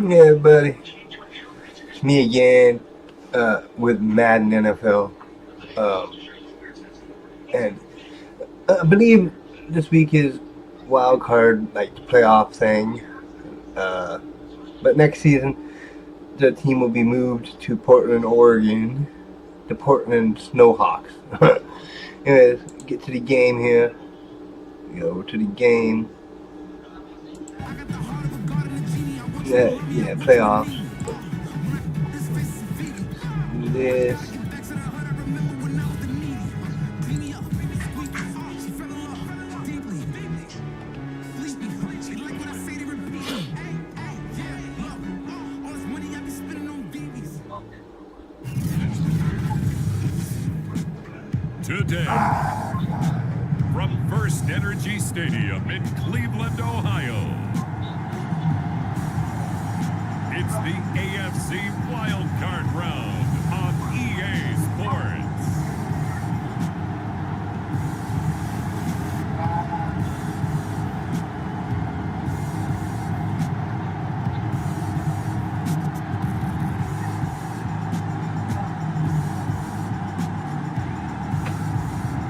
Yeah, buddy. It's me again with Madden NFL. Um, and I believe this week is wild card, like the playoff thing. Uh, but next season, the team will be moved to Portland, Oregon. The Portland Snowhawks. Anyways, get to the game here. Go to the game. Yeah, playoffs. Do this. Today, from First Energy Stadium in Cleveland, Ohio, it's the AFC Wild Card Round on EA Sports.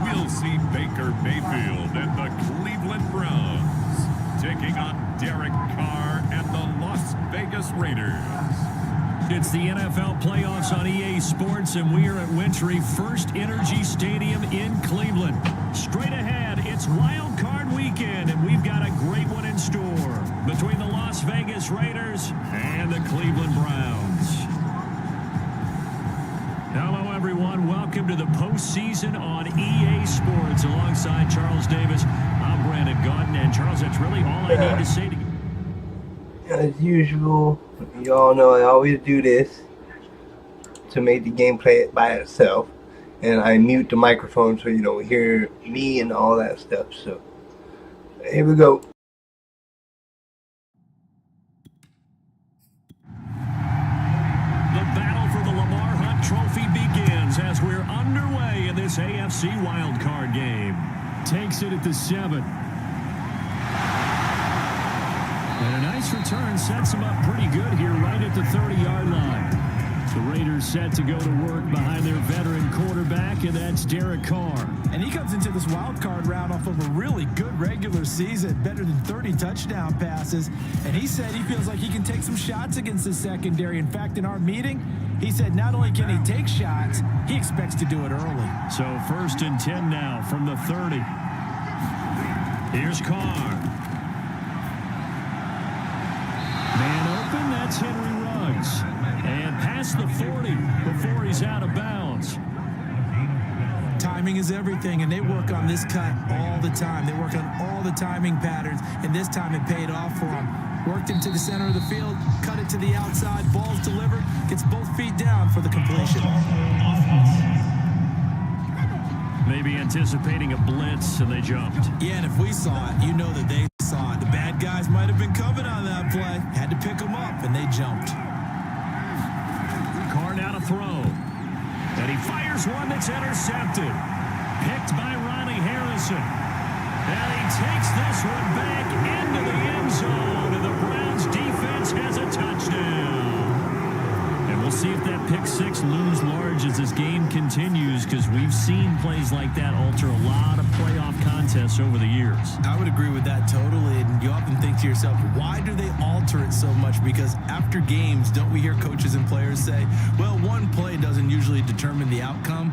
We'll see Baker Mayfield and the Cleveland Browns taking on Derek Carr and the Las Vegas Raiders. It's the NFL playoffs on EA Sports, and we are at Wintry First Energy Stadium in Cleveland. Straight ahead, it's Wild Card Weekend, and we've got a great one in store between the Las Vegas Raiders and the Cleveland Browns. Hello, everyone. Welcome to the postseason on EA Sports. Alongside Charles Davis, I'm Brandon Gaudin. And, Charles, that's really all I need to say to you. As usual, you all know I always do this to make the game play it by itself. And I mute the microphone so you don't hear me and all that stuff. So, here we go. Trophy begins as we're underway in this AFC wildcard game. Takes it at the 7. And a nice return sets him up pretty good here right at the 30-yard line. The Raiders set to go to work behind their veteran quarterback, and that's Derek Carr. And he comes into this wild card round off of a really good regular season, better than 30 touchdown passes. And he said he feels like he can take some shots against the secondary. In fact, in our meeting, he said not only can he take shots, he expects to do it early. So 1st and 10 now from the 30. Here's Carr. Man open, that's Henry Ruggs. And past the 40 before he's out of bounds. Timing is everything, and they work on this cut all the time. They work on all the timing patterns, and this time it paid off for him. Worked into the center of the field, cut it to the outside, ball's delivered, gets both feet down for the completion. Maybe anticipating a blitz, and they jumped. Yeah, and if we saw it, you know that they saw it. The bad guys might have been coming on that play. Had to pick them up, and they jumped. Carr now to throw. And he fires one that's intercepted. Picked by Ronnie Harrison. And he takes this one back into the end zone. And the Browns defense has a touchdown. And we'll see if that pick six looms large as this game continues, because we've seen plays like that alter a lot of playoff contests over the years. I would agree with that totally. And you often think to yourself, why do they alter it so much? Because after games, don't we hear coaches and players say, well, one play doesn't usually determine the outcome?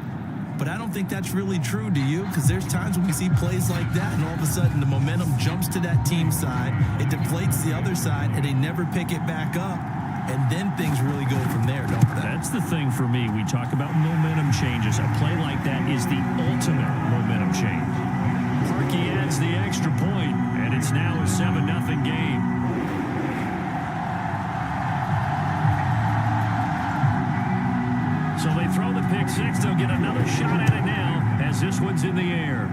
But I don't think that's really true, do you? Because there's times when we see plays like that, and all of a sudden the momentum jumps to that team side, it deflates the other side, and they never pick it back up. And then things really go from there, don't they? That's the thing for me. We talk about momentum changes. A play like that is the ultimate momentum change. Parkey adds the extra point, and it's now a 7-0 game. So they throw the pick six. They'll get another shot at it now as this one's in the air.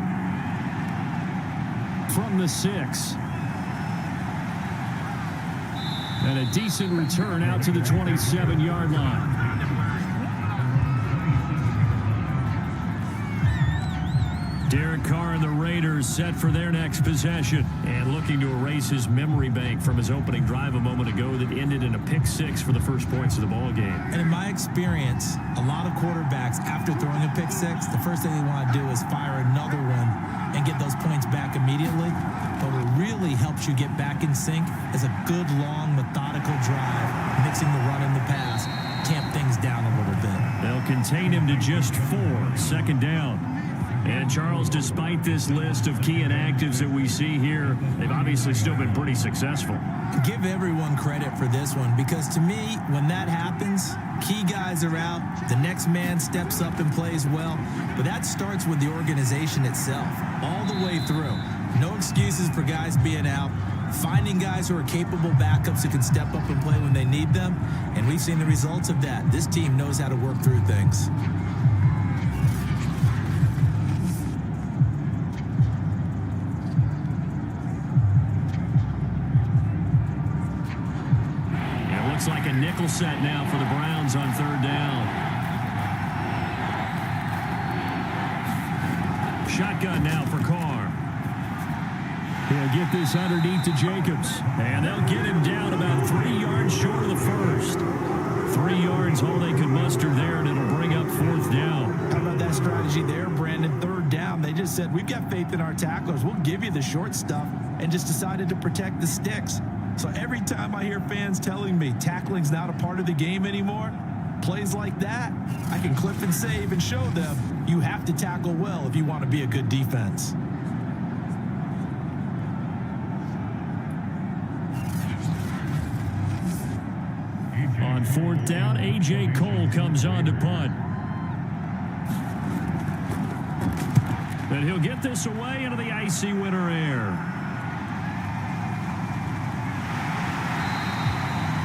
From the 6. And a decent return out to the 27-yard line. Derek Carr and the Raiders set for their next possession and looking to erase his memory bank from his opening drive a moment ago that ended in a pick six for the first points of the ball game. And in my experience, a lot of quarterbacks, after throwing a pick six, the first thing they want to do is fire another one and get those points back immediately. But what really helps you get back in sync is a good, long, methodical drive, mixing the run and the pass, tamp things down a little bit. They'll contain him to just 4, second down. And Charles, despite this list of key inactives that we see here, they've obviously still been pretty successful. Give everyone credit for this one, because to me, when that happens, key guys are out, the next man steps up and plays well, but that starts with the organization itself, all the way through. No excuses for guys being out, finding guys who are capable backups who can step up and play when they need them, and we've seen the results of that. This team knows how to work through things. Looks like a nickel set now for the Browns on third down. Shotgun now for Carr. He'll get this underneath to Jacobs. And they'll get him down about 3 yards short of the first. 3 yards all they could muster there, and it'll bring up fourth down. How about that strategy there, Brandon? Third down. They just said, we've got faith in our tacklers. We'll give you the short stuff, and just decided to protect the sticks. So every time I hear fans telling me tackling's not a part of the game anymore, plays like that, I can clip and save and show them you have to tackle well if you want to be a good defense. On fourth down, A.J. Cole comes on to punt. And he'll get this away into the icy winter air.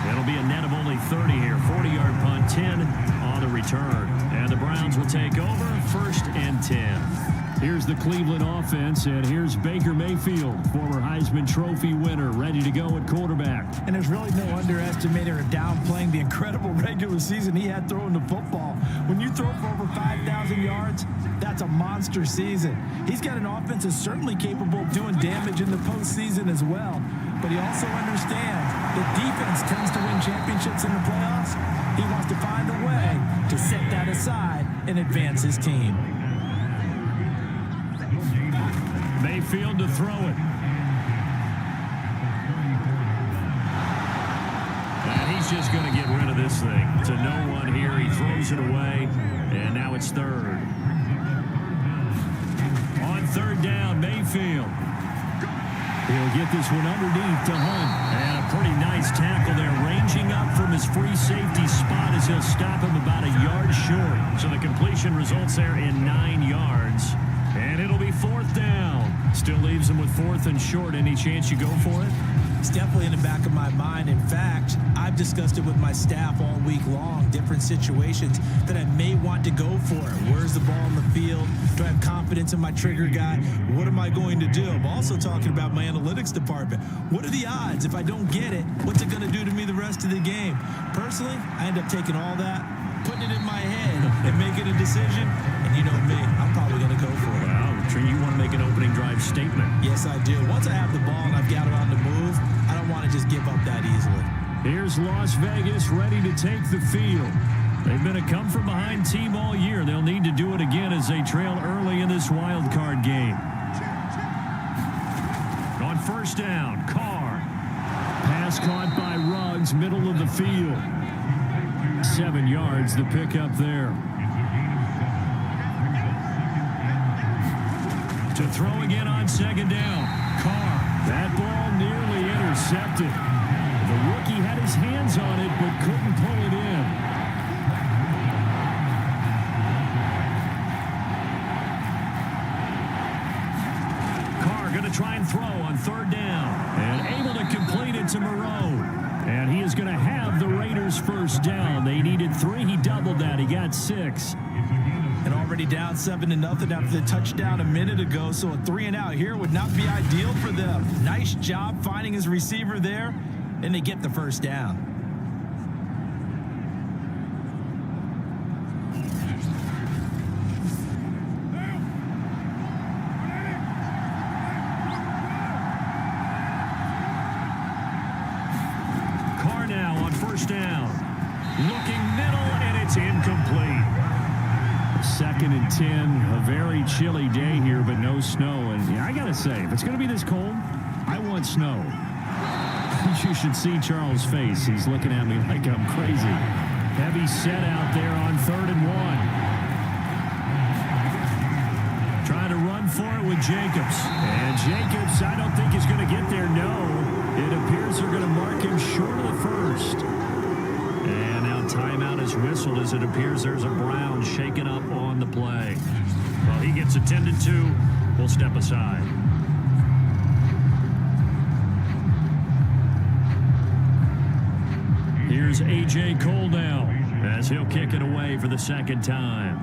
That'll be a net of only 30 here. 40-yard punt, 10 on the return. And the Browns will take over, 1st and 10. Here's the Cleveland offense, and here's Baker Mayfield, former Heisman Trophy winner, ready to go at quarterback. And there's really no underestimating or downplaying the incredible regular season he had throwing the football. When you throw for over 5,000 yards, that's a monster season. He's got an offense that's certainly capable of doing damage in the postseason as well. But he also understands that defense tends to win championships in the playoffs. He wants to find a way to set that aside and advance his team. Mayfield to throw it. And he's just going to get rid of this thing. To no one here. He throws it away. And now it's third. On third down, Mayfield. He'll get this one underneath to Hunt. And a pretty nice tackle there. Ranging up from his free safety spot as he'll stop him about a yard short. So the completion results there in 9 yards. And it'll be fourth down. Still leaves him with 4th and short. Any chance you go for it? It's definitely in the back of my mind. In fact, I've discussed it with my staff all week long, different situations that I may want to go for it. Where's the ball in the field? Do I have confidence in my trigger guy? What am I going to do? I'm also talking about my analytics department. What are the odds? If I don't get it, what's it going to do to me the rest of the game? Personally, I end up taking all that, putting it in my head, and making a decision. And you know me, I'm probably going to go for it. Well, you want to make an opening drive statement. Yes, I do. Once I have the ball and I've got it on the move, I don't want to just give up that easily. Here's Las Vegas ready to take the field. They've been a come-from-behind team all year. They'll need to do it again as they trail early in this wild card game. On first down, Carr. Pass caught by Ruggs, middle of the field. 7 yards, the pickup there. To throw again on second down. Carr. That ball nearly intercepted. The rookie had his hands on it but couldn't pull it in. Carr going to try and throw on third down. And able to complete it to Moreau. And he is going to have the Raiders first down. They needed 3. He doubled that. He got 6. And already down 7-0 after the touchdown a minute ago, so a 3-and-out here would not be ideal for them. Nice job finding his receiver there, and they get the first down. first down. Looking middle, and it's incomplete. 2nd and 10, a very chilly day here, but no snow. And yeah, I got to say, if it's going to be this cold, I want snow. You should see Charles' face. He's looking at me like I'm crazy. Heavy set out there on 3rd and 1. Trying to run for it with Jacobs. And Jacobs, I don't think is going to get there. No. It appears they're going to mark him short of the first. And now timeout is whistled as it appears there's a Brown shaken up on the play. Well, he gets attended to. We'll step aside. Here's A.J. Cole now as he'll kick it away for the 2nd time.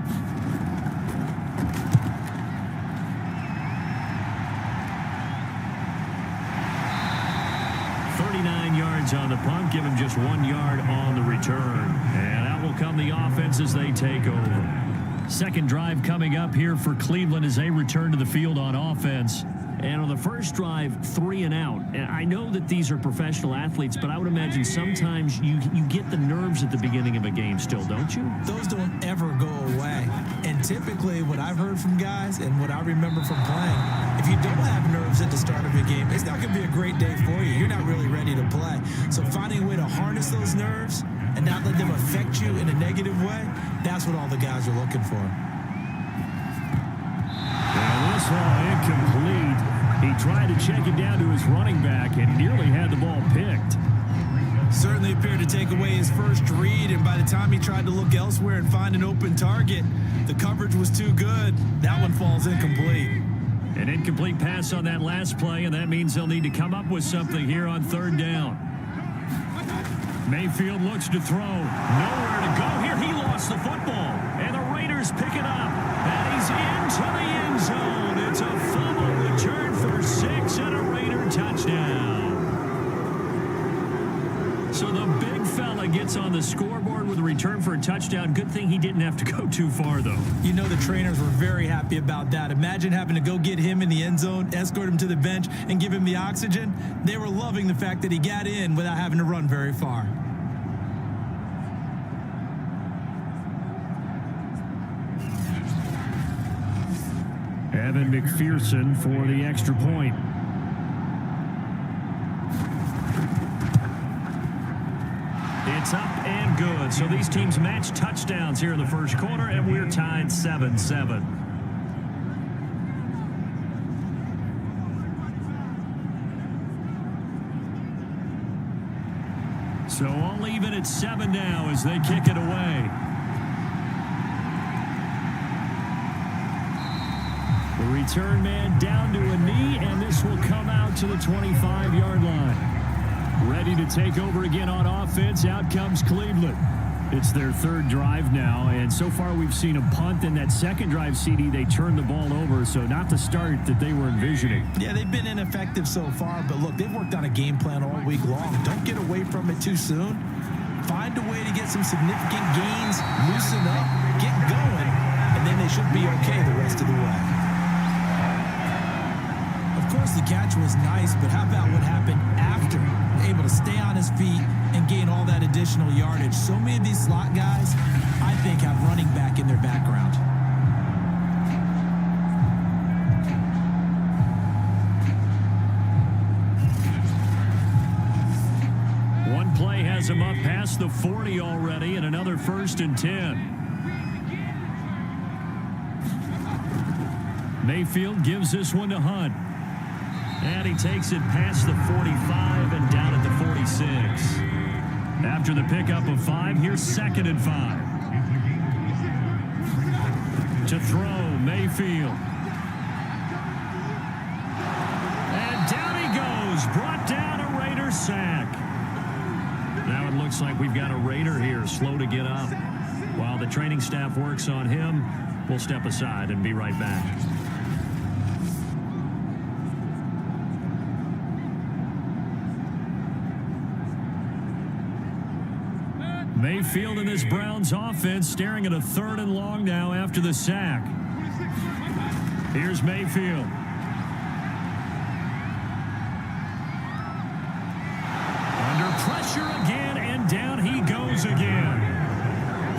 On the punt, give him just 1 yard on the return. And out will come the offense as they take over. Second drive coming up here for Cleveland as they return to the field on offense. And on the first drive, 3 and out. And I know that these are professional athletes, but I would imagine sometimes you get the nerves at the beginning of a game still, don't you? Those don't ever go away. And typically what I've heard from guys and what I remember from playing, if you don't have nerves at the start of a game, it's not going to be a great day for you. You're not really ready to play. So finding a way to harness those nerves and not let them affect you in a negative way, that's what all the guys are looking for. And this one incomplete. He tried to check it down to his running back and nearly had the ball picked. Certainly appeared to take away his first read, and by the time he tried to look elsewhere and find an open target, the coverage was too good. That one falls incomplete. An incomplete pass on that last play, and that means they'll need to come up with something here on 3rd down. Mayfield looks to throw. Nowhere to go here. He lost the football, and the Raiders pick it up. And he's into the end zone. It's a fumble return for 6 and a Raider touchdown. So the big fella gets on the scoreboard with a return for a touchdown. Good thing he didn't have to go too far, though. You know the trainers were very happy about that. Imagine having to go get him in the end zone, escort him to the bench, and give him the oxygen. They were loving the fact that he got in without having to run very far. Evan McPherson for the extra point. It's up and good. So these teams match touchdowns here in the first quarter, and we're tied 7-7. So all even at 7 now as they kick it away. The return man down to a knee, and this will come out to the 25-yard line. Ready to take over again on offense. Out comes Cleveland. It's their 3rd drive now, and so far we've seen a punt. In that 2nd drive, CD, they turned the ball over, so not the start that they were envisioning. Yeah, they've been ineffective so far, but look, they've worked on a game plan all week long. Don't get away from it too soon. Find a way to get some significant gains, loosen up, get going, and then they should be okay the rest of the way. Of course, the catch was nice, but how about what happened after? Able to stay on his feet and gain all that additional yardage. So many of these slot guys, I think, have running back in their background. One play has him up past the 40 already, and another 1st and 10. Mayfield gives this one to Hunt. And he takes it past the 45 and down at the 46. After the pickup of 5, here's 2nd and 5. To throw, Mayfield. And down he goes. Brought down a Raider sack. Now it looks like we've got a Raider here, slow to get up. While the training staff works on him, we'll step aside and be right back. Mayfield in this Browns offense staring at a 3rd and long now after the sack. Here's Mayfield. Under pressure again, and down he goes again.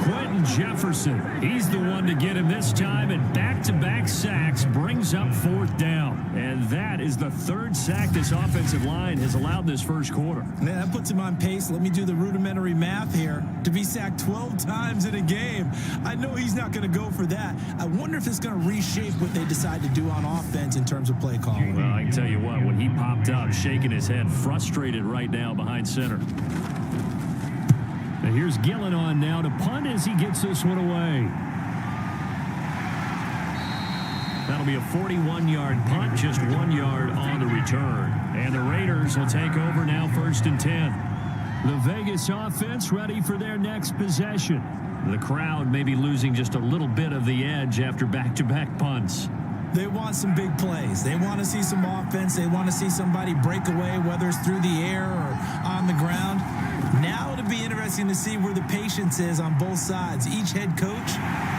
Quentin Jefferson, he's the one to get him this time, and back-to-back sacks brings up fourth down. And that is the third sack this offensive line has allowed this first quarter. Man, that puts him on pace. Let me do the rudimentary math here. To be sacked 12 times in a game. I know he's not going to go for that. I wonder if it's going to reshape what they decide to do on offense in terms of play calling. Well, I can tell you what, when he popped up, shaking his head, frustrated right now behind center. And here's Gillen on now to punt as he gets this one away. That'll be a 41-yard punt, just 1 yard on the return. And the Raiders will take over now, 1st and 10. The Vegas offense ready for their next possession. The crowd may be losing just a little bit of the edge after back-to-back punts. They want some big plays. They want to see some offense. They want to see somebody break away, whether it's through the air or on the ground. Now it'll be interesting to see where the patience is on both sides. Each head coach,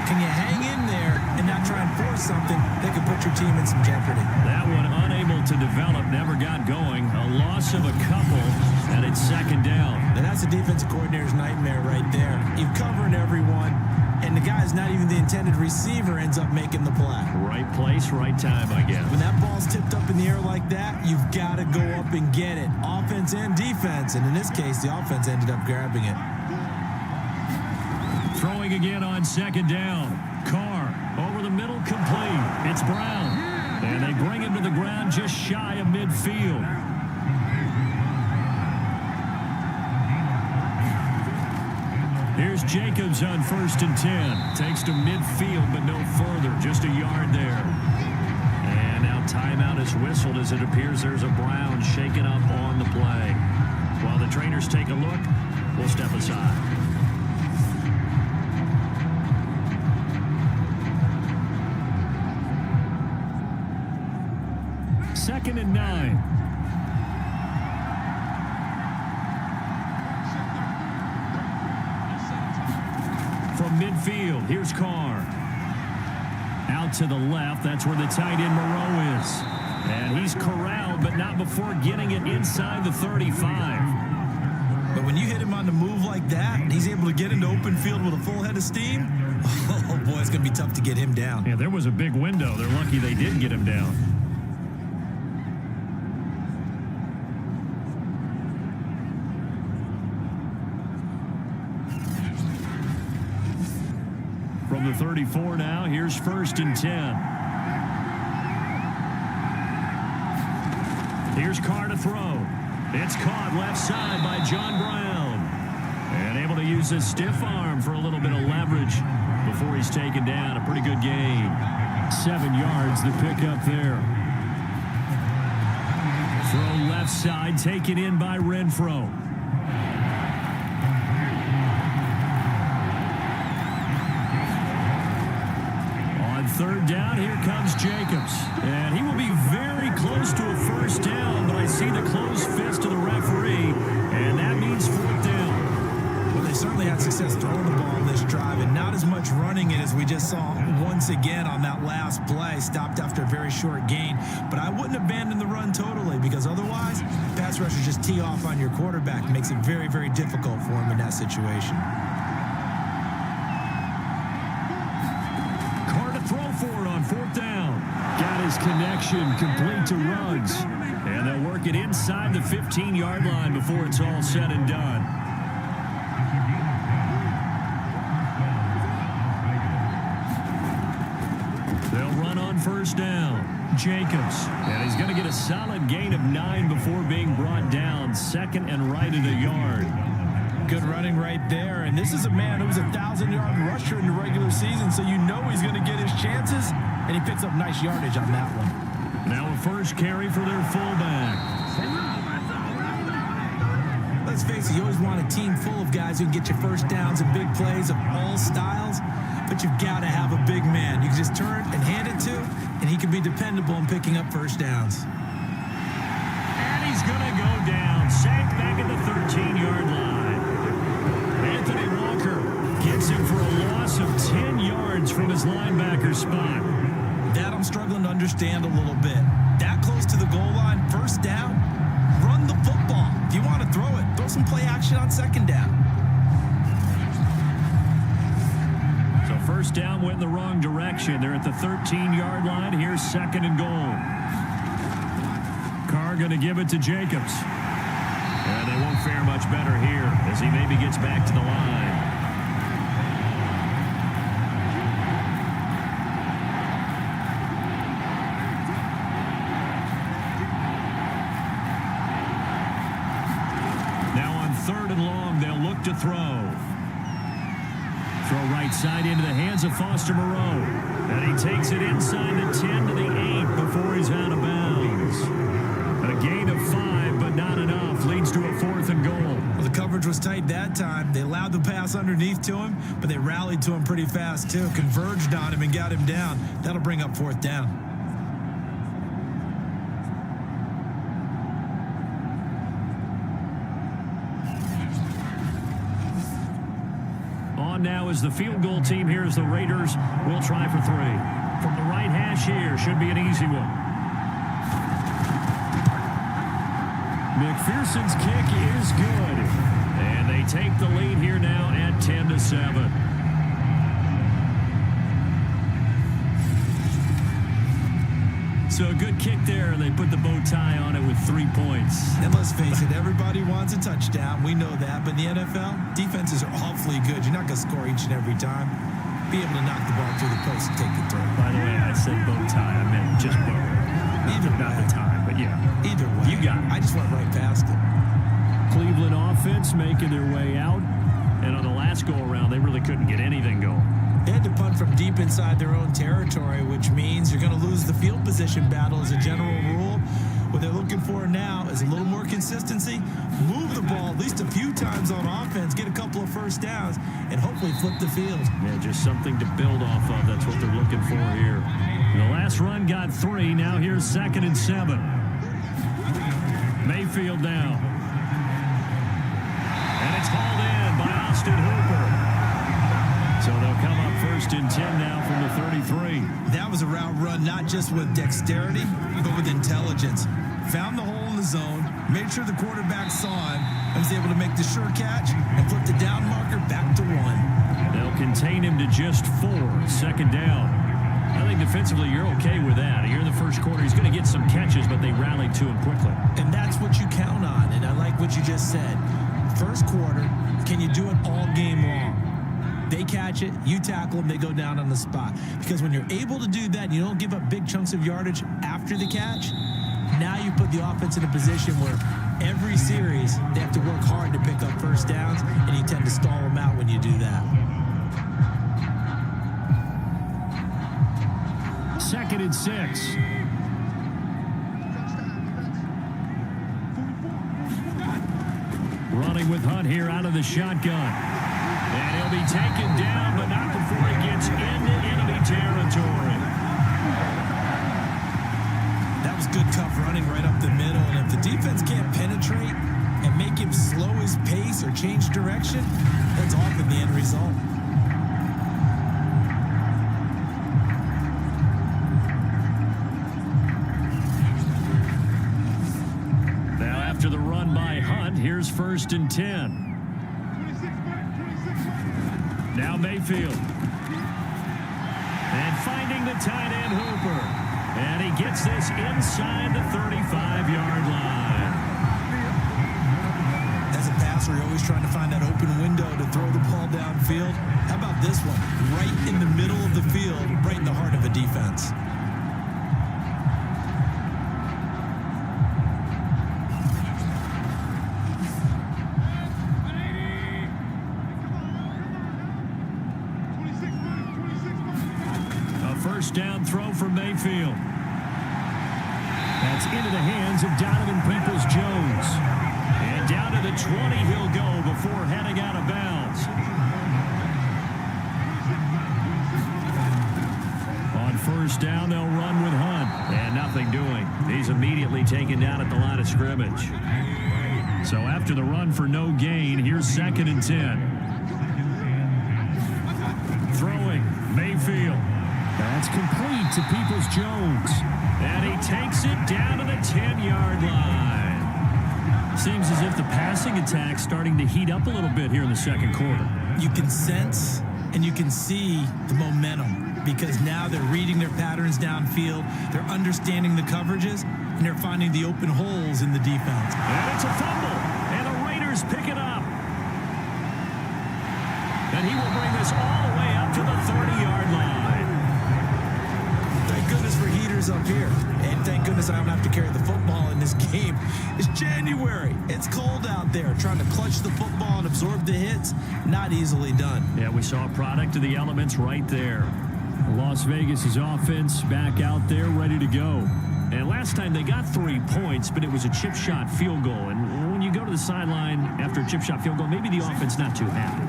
can you hang in there and not try and force something that could put your team in some jeopardy? That one unable to develop, never got going. A loss of a couple, and it's 2nd down. And that's a defensive coordinator's nightmare right there. You're covering everyone, and the guy's not even the intended receiver ends up making the play. Right place, right time, I guess. When that ball's tipped up in the air like that, you've got to go up and get it. Offense and defense, and in this case, the offense ended up grabbing it. Throwing again on 2nd down. Carr over the middle, complete. It's Brown. And they bring him to the ground just shy of midfield. Here's Jacobs on 1st and 10. Takes to midfield, but no further. Just a yard there. And now timeout is whistled as it appears there's a Brown shaken up on the play. While the trainers take a look, we'll step aside. 2nd and 9. From midfield, here's Carr. Out to the left, that's where the tight end Moreau is. And he's corralled, but not before getting it inside the 35. But when you hit him on the move like that, and he's able to get into open field with a full head of steam, oh boy, it's going to be tough to get him down. Yeah, there was a big window. They're lucky they did get him down. From the 34 now, here's 1st and 10. Here's Carr to throw. It's caught left side by John Brown. And able to use his stiff arm for a little bit of leverage before he's taken down. A pretty good gain. 7 yards, the pickup there. Throw left side, taken in by Renfro. On 3rd down, here comes Jacobs. And he will be very close to a 1st down, but I see the closed fist of the referee, and that means 4th down. Well, they certainly had success throwing the ball on this drive, and not as much running it as we just saw once again on that last play. Stopped after a very short gain, but I wouldn't abandon the run totally, because otherwise, pass rushers just tee off on your quarterback. It makes it very, very difficult for him in that situation. For it on 4th down. Got his connection complete to Ruggs. And they'll work it inside the 15-yard line before it's all said and done. They'll run on 1st down. Jacobs. And he's going to get a solid gain of 9 before being brought down. 2nd and right at a yard. Good running right there. And this is a man who was a 1,000-yard rusher in the regular season, so you know he's going to get his chances, and he picks up nice yardage on that one. Now a first carry for their fullback. Let's face it, you always want a team full of guys who can get you first downs and big plays of all styles, but you've got to have a big man you can just turn and hand it to, and he can be dependable in picking up first downs. And he's going to go down, sacked back at the 13-yard line. Anthony Walker gets him for a loss of 10 yards from his linebacker spot. That I'm struggling to understand a little bit. That close to the goal line, 1st down, run the football. If you want to throw it, throw some play action on 2nd down. went in the wrong direction. They're at the 13-yard line. Here's second and goal. Carr going to give it to Jacobs. And they won't fare much better here as he maybe gets back to the line. Now on third and long, they'll look to throw. Throw right side into the hands of Foster Moreau. And he takes it inside the 10 to the 8 before he's out of bounds. A gain of 5, but not enough. Leads to a 4th and goal. Well, the coverage was tight that time. They allowed the pass underneath to him, but they rallied to him pretty fast, too. Converged on him and got him down. That'll bring up 4th down. Now is the field goal team here as the Raiders will try for 3. From the right hash here, should be an easy one. McPherson's kick is good. And they take the lead here now at 10-7. So a good kick there, and they put the bow tie on it with 3 points. And let's face it, everybody wants a touchdown. We know that. But in the NFL, defenses are awfully good. You're not going to score each and every time. Be able to knock the ball through the post and take the throw. By the way, I said bow tie. I meant just bow. Either not way. the time, but yeah. Either way. You got it. I just went right past it. Cleveland offense making their way out. And on the last go-around, they really couldn't get anything going. They had to punt from deep inside their own territory, which means you're going to lose the field position battle as a general rule. What they're looking for now is a little more consistency, move the ball at least a few times on offense, get a couple of first downs, and hopefully flip the field. Yeah, just something to build off of. That's what they're looking for here. The last run got 3. Now here's 2nd and 7. Mayfield now. And it's hauled in by Austin Hooper. So they'll come up 1st and 10 now from the 33. That was a route run not just with dexterity, but with intelligence. Found the hole in the zone, made sure the quarterback saw him, and was able to make the sure catch and flip the down marker back to 1. They'll contain him to just 4. 2nd down. I think defensively you're okay with that. Here in the first quarter, he's going to get some catches, but they rallied to him quickly. And that's what you count on, and I like what you just said. First quarter, can you do it all game long? They catch it, you tackle them, they go down on the spot. Because when you're able to do that, and you don't give up big chunks of yardage after the catch, now you put the offense in a position where every series they have to work hard to pick up first downs, and you tend to stall them out when you do that. 2nd and 6. Running with Hunt here out of the shotgun. And he'll be taken down, but not before he gets into enemy territory. That was good tough running right up the middle, and if the defense can't penetrate and make him slow his pace or change direction, that's often the end result. Now after the run by Hunt, here's 1st and 10. Now Mayfield. And finding the tight end Hooper. And he gets this inside the 35-yard line. As a passer, you're always trying to find that open window to throw the ball downfield. How about this one? Right in the middle of the field, right in the heart of a defense. First down throw for Mayfield. That's into the hands of Donovan Peoples-Jones. And down to the 20 he'll go before heading out of bounds. On first down, they'll run with Hunt. And nothing doing. He's immediately taken down at the line of scrimmage. So after the run for no gain, here's 2nd and 10. Throwing, Mayfield. That's complete to Peoples-Jones. And he takes it down to the 10-yard line. Seems as if the passing attack's starting to heat up a little bit here in the second quarter. You can sense and you can see the momentum because now they're reading their patterns downfield, they're understanding the coverages, and they're finding the open holes in the defense. And it's a fumble, and the Raiders pick it up. And he will bring this all the way up to the 30-yard line. Thank goodness for heaters up here. And thank goodness I don't have to carry the football in this game. It's January. It's cold out there. Trying to clutch the football and absorb the hits, not easily done. Yeah, we saw a product of the elements right there. Las Vegas' offense back out there ready to go. And last time they got 3 points, but it was a chip shot field goal. And when you go to the sideline after a chip shot field goal, maybe the offense not too happy.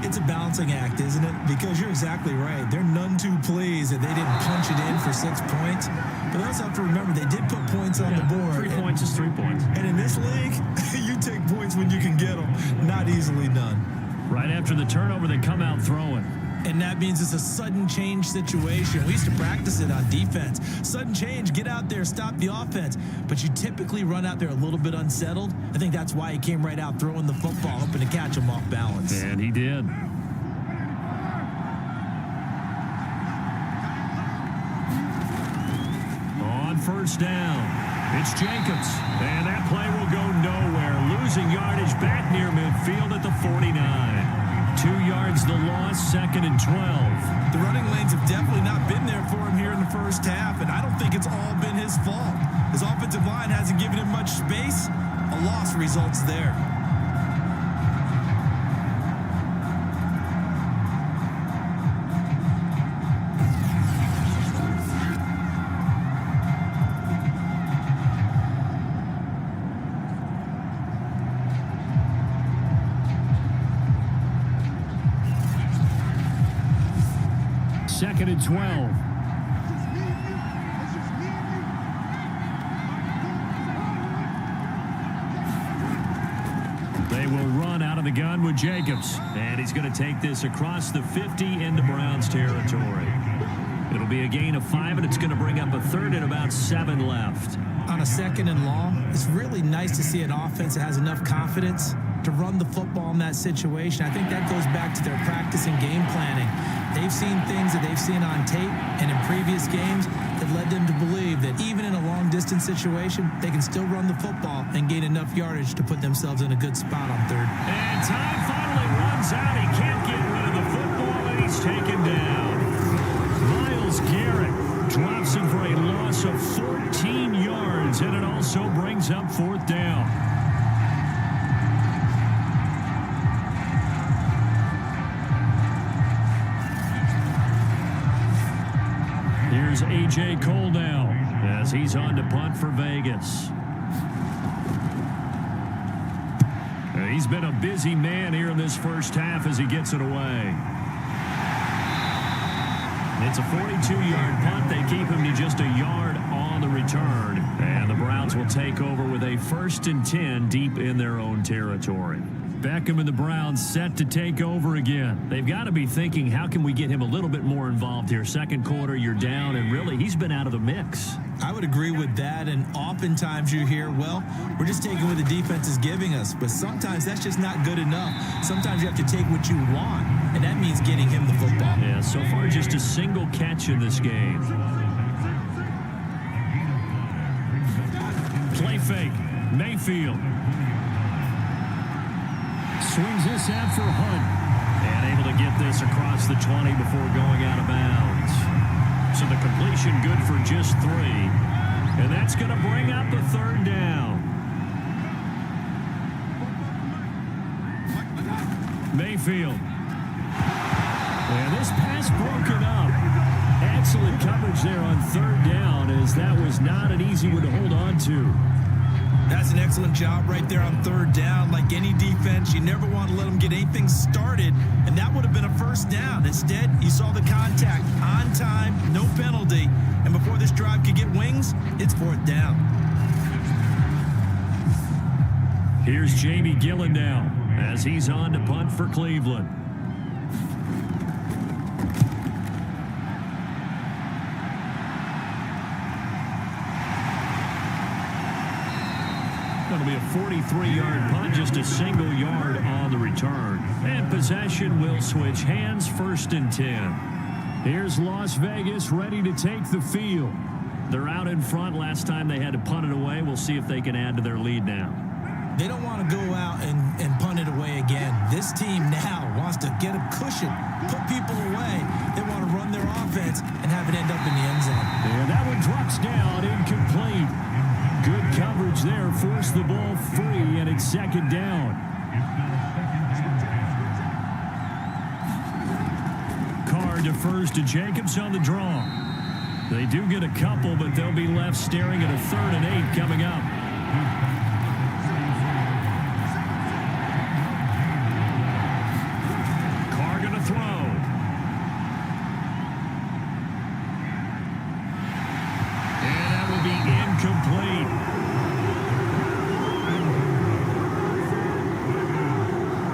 It's a balancing act, isn't it? Because you're exactly right. They're none too pleased that they didn't punch it in for 6 points. But they also have to remember they did put points on the board. 3 points is 3 points. And in this league, you take points when you can get them. Not easily done. Right after the turnover, they come out throwing. And that means it's a sudden change situation. We used to practice it on defense. Sudden change, get out there, stop the offense. But you typically run out there a little bit unsettled. I think that's why he came right out throwing the football, hoping to catch him off balance. And he did. On first down, it's Jacobs. And that play will go nowhere. Losing yardage back near midfield at the 49. 2 yards the loss, 2nd and 12. The running lanes have definitely not been there for him here in the first half, and I don't think it's all been his fault. His offensive line hasn't given him much space. A loss results there. Second and 12. They will run out of the gun with Jacobs. And he's going to take this across the 50 into Browns territory. It'll be a gain of 5, and it's going to bring up a 3rd and about 7 left. On a 2nd and long, it's really nice to see an offense that has enough confidence to run the football in that situation. I think that goes back to their practice and game planning. They've seen things that they've seen on tape and in previous games that led them to believe that even in a long-distance situation, they can still run the football and gain enough yardage to put themselves in a good spot on 3rd. And time finally runs out. He can't get rid of the football, and he's taken down. Myles Garrett drops him for a loss of 14 yards, and it also brings up 4th down. Here's A.J. Cole now as he's on to punt for Vegas. He's been a busy man here in this first half as he gets it away. It's a 42-yard punt. They keep him to just a yard on the return. And the Browns will take over with a 1st and 10 deep in their own territory. Beckham and the Browns set to take over again. They've got to be thinking, how can we get him a little bit more involved here? Second quarter, you're down, and really, he's been out of the mix. I would agree with that, and oftentimes you hear, well, we're just taking what the defense is giving us, but sometimes that's just not good enough. Sometimes you have to take what you want, and that means getting him the football. Yeah, so far just a single catch in this game. Play fake, Mayfield. Swings this out for Hunt. And able to get this across the 20 before going out of bounds. So the completion good for just 3. And that's going to bring up the 3rd down. Mayfield. And this pass broken up. Excellent coverage there on 3rd down, as that was not an easy one to hold on to. That's an excellent job right there on 3rd down. Like any defense, you never want to let them get anything started, and that would have been a 1st down. Instead, you saw the contact on time, no penalty, and before this drive could get wings, it's 4th down. Here's Jamie Gillen now as he's on to punt for Cleveland. It'll be a 43-yard punt, just a single yard on the return. And possession will switch hands, 1st and 10. Here's Las Vegas ready to take the field. They're out in front. Last time they had to punt it away. We'll see if they can add to their lead now. They don't want to go out and punt it away again. This team now wants to get a cushion, put people away. They want to run their offense and have it end up in the end zone. And that one drops down, incomplete. Good coverage there, forced the ball free, and it's 2nd down. Carr defers to Jacobs on the draw. They do get a couple, but they'll be left staring at a 3rd and 8 coming up. Carr going to throw. And that will be incomplete.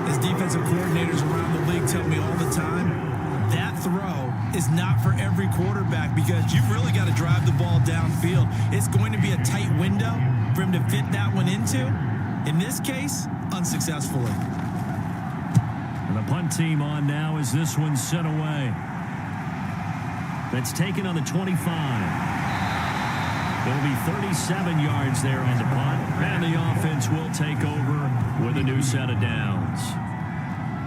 As defensive coordinators around the league tell me all the time, that throw is not for every quarterback because you've really got to drive the ball downfield. It's going to be a tight window for him to fit that one into. In this case, unsuccessfully. And the punt team on now as this one's sent away. That's taken on the 25. It'll be 37 yards there on the punt. And the offense will take over with a new set of downs.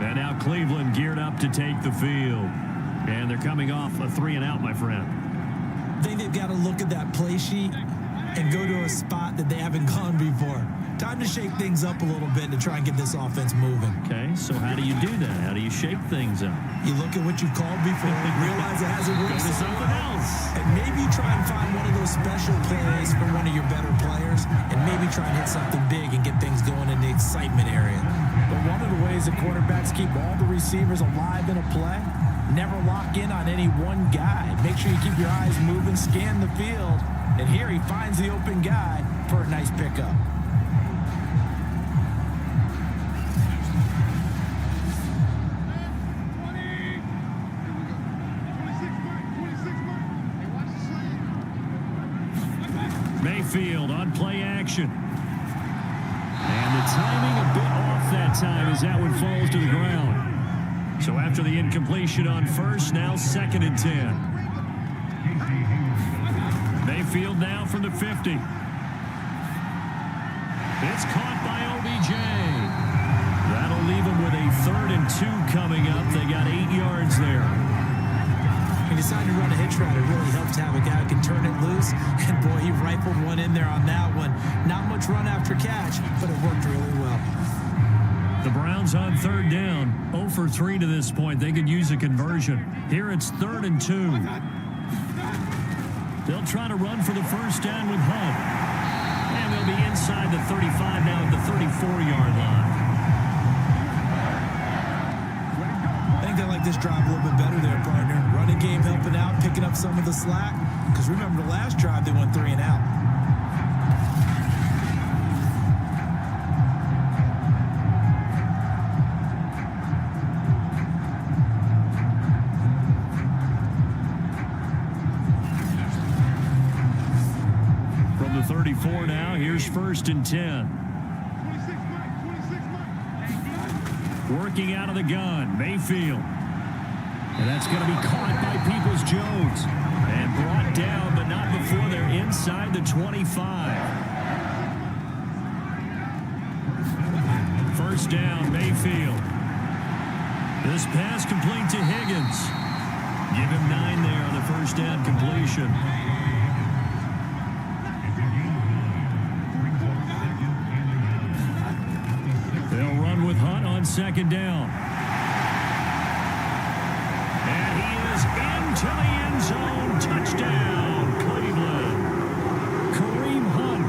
And now Cleveland geared up to take the field. And they're coming off a 3-and-out, my friend. I think they've got to look at that play sheet and go to a spot that they haven't gone before. Time to shake things up a little bit to try and get this offense moving. Okay, so how do you do that? How do you shake things up? You look at what you've called before, realize it hasn't worked. Go to something else. And maybe try and find one of those special plays for one of your better players, and maybe try and hit something big and get things going in the excitement area. But one of the ways the quarterbacks keep all the receivers alive in a play, never lock in on any one guy. Make sure you keep your eyes moving, scan the field, and here he finds the open guy for a nice pickup. Mayfield on play action. And the timing a bit off that time as that one falls to the ground. So after the incompletion on 1st, now 2nd and 10. Mayfield now from the 50. It's caught by OBJ. That'll leave him with a 3rd and 2 coming up. They got 8 yards there. He decided to run a hitch route. It really helps to have a guy who can turn it loose. And boy, he rifled one in there on that one. Not much run after catch, but it worked really well. The Browns on 3rd down. 0 for 3 to this point. They could use a conversion. Here it's 3rd and 2. They'll try to run for the 1st down with Hunt. And they'll be inside the 35 now at the 34-yard line. I think they like this drive a little bit better there, partner. Running game helping out, picking up some of the slack. Because remember, the last drive, they went 3-and-out. From the 34 now, here's 1st and 10. Working out of the gun, Mayfield. And that's going to be caught by Peoples-Jones. And brought down, but not before they're inside the 25. 1st down, Mayfield. This pass complete to Higgins. Give him 9 there on the 1st down completion. They'll run with Hunt on 2nd down. And he is into the end zone. Touchdown, Cleveland. Kareem Hunt,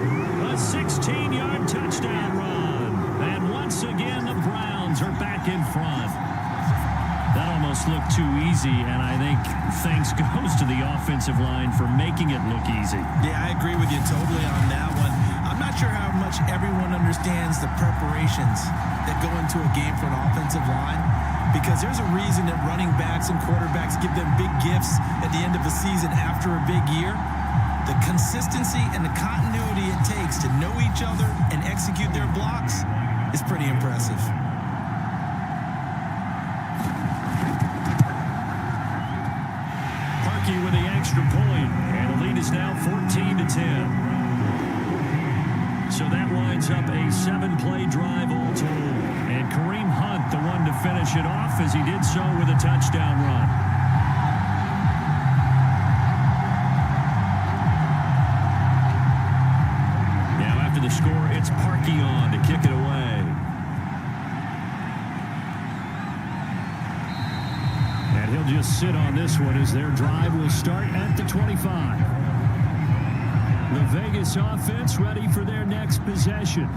a 16-yard touchdown run. And once again, the Browns are back in front. That almost looked too easy, and I think thanks goes to the offensive line for making it look easy. Yeah, I agree with you totally on that one. I'm not sure how much everyone understands the preparations that go into a game for an offensive line, because there's a reason that running backs and quarterbacks give them big gifts at the end of a season after a big year. The consistency and the continuity it takes to know each other and execute execute their blocks is pretty impressive. Parkey with the extra point, and the lead is now 14-10. So that winds up a 7-play drive all told. And Kareem Hunt, the one to finish it off, as he did so with a touchdown run. Now after the score, it's Parkey on to kick it away. And he'll just sit on this one as their drive will start at the 25. The Vegas offense ready for their next possession.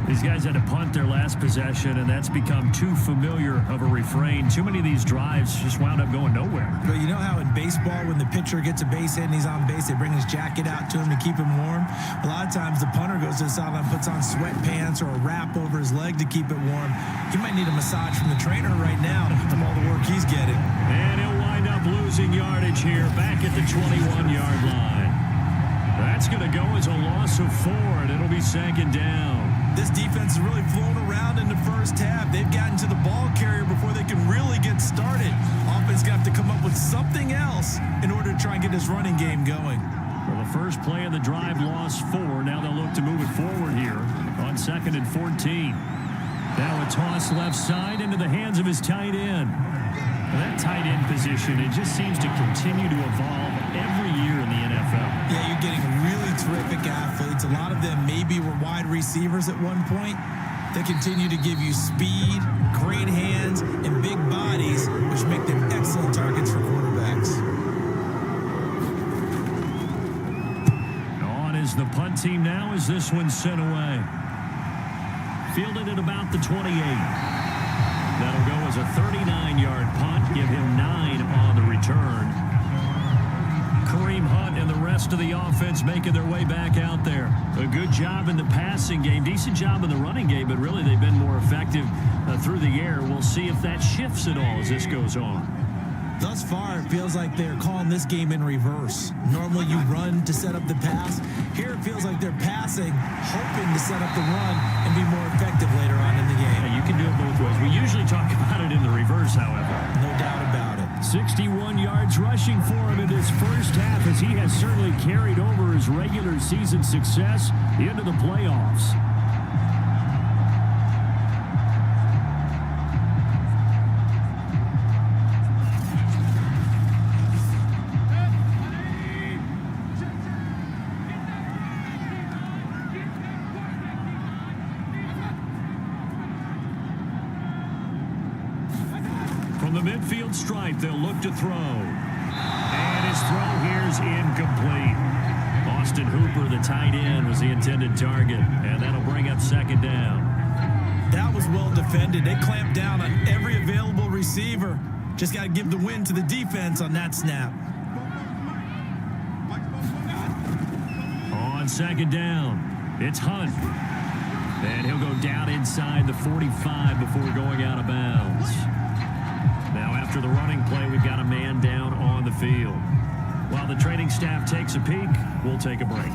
These guys had to punt their last possession, and that's become too familiar of a refrain. Too many of these drives just wound up going nowhere. But you know how in baseball, when the pitcher gets a base hit and he's on base, they bring his jacket out to him to keep him warm? A lot of times the punter goes to the sideline, puts on sweatpants or a wrap over his leg to keep it warm. He might need a massage from the trainer right now from all the work he's getting. And he'll wind up losing yardage here back at the 21-yard line. That's going to go as a loss of 4, and it'll be second down. This defense is really flown around in the first half. They've gotten to the ball carrier before they can really get started. Offense got to come up with something else in order to try and get this running game going. Well, the first play of the drive lost 4. Now they'll look to move it forward here on 2nd and 14. Now a toss left side into the hands of his tight end. Well, that tight end position, it just seems to continue to evolve every year in the NFL. Yeah, you're getting really terrific athletes. A lot of them maybe were wide receivers at one point. They continue to give you speed, great hands, and big bodies, which make them excellent targets for quarterbacks. On is the punt team now as this one's sent away. Fielded at about the 28. That'll go as a 39-yard punt, give him 9 on the return. Kareem Hunt and the rest of the offense making their way back out there. A good job in the passing game, decent job in the running game, but really they've been more effective through the air. We'll see if that shifts at all as this goes on. Thus far, it feels like they're calling this game in reverse. Normally you run to set up the pass. Here it feels like they're passing, hoping to set up the run and be more effective later on in the game. Yeah, you can do it both ways. We usually talk about it in the reverse, however. No doubt about it. 61 yards rushing for him in his first half, as he has certainly carried over his regular season success into the playoffs. From the midfield stripe, they'll look to throw. And his throw here is incomplete. Austin Hooper, the tight end, was the intended target. And that'll bring up second down. That was well defended. They clamped down on every available receiver. Just got to give the win to the defense on that snap. On second down, it's Hunt. And he'll go down inside the 45 before going out of bounds. Now, after the running play, we've got a man down on the field. While the training staff takes a peek, we'll take a break.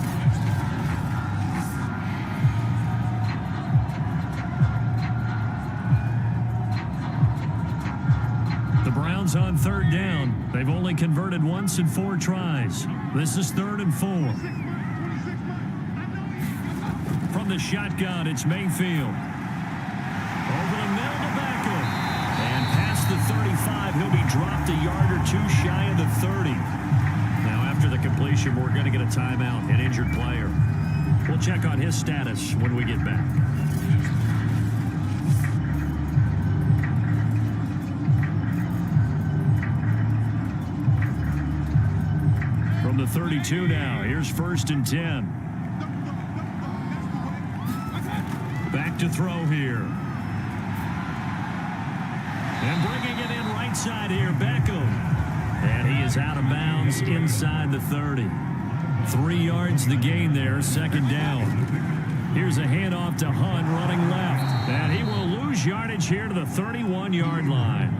The Browns on third down. They've only converted once in 4 tries. This is 3rd and 4. From the shotgun, it's Mayfield. Over the middle to Beckham. And past the 35, he'll be dropped a yard or 2 shy of the 30. Now, after the completion, we're going to get a timeout, an injured player. We'll check on his status when we get back. From the 32 now, here's 1st and 10. Back to throw here. And bringing it in right side here, Beckham. And he is out of bounds inside the 30. 3 yards the gain there, second down. Here's a handoff to Hunt running left. And he will lose yardage here to the 31-yard line.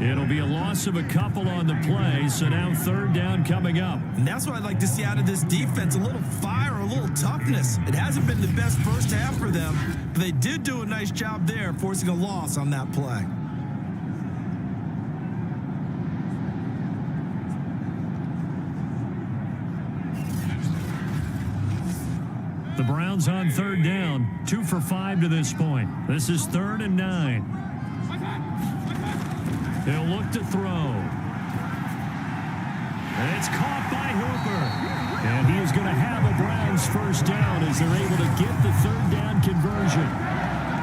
It'll be a loss of a couple on the play, so now 3rd down coming up. And that's what I'd like to see out of this defense. A little fire, a little toughness. It hasn't been the best first half for them, but they did do a nice job there, forcing a loss on that play. The Browns on third down, 2 for 5 to this point. This is 3rd and 9. He'll look to throw. And it's caught by Hooper. And he is going to have a Browns first down as they're able to get the third down conversion.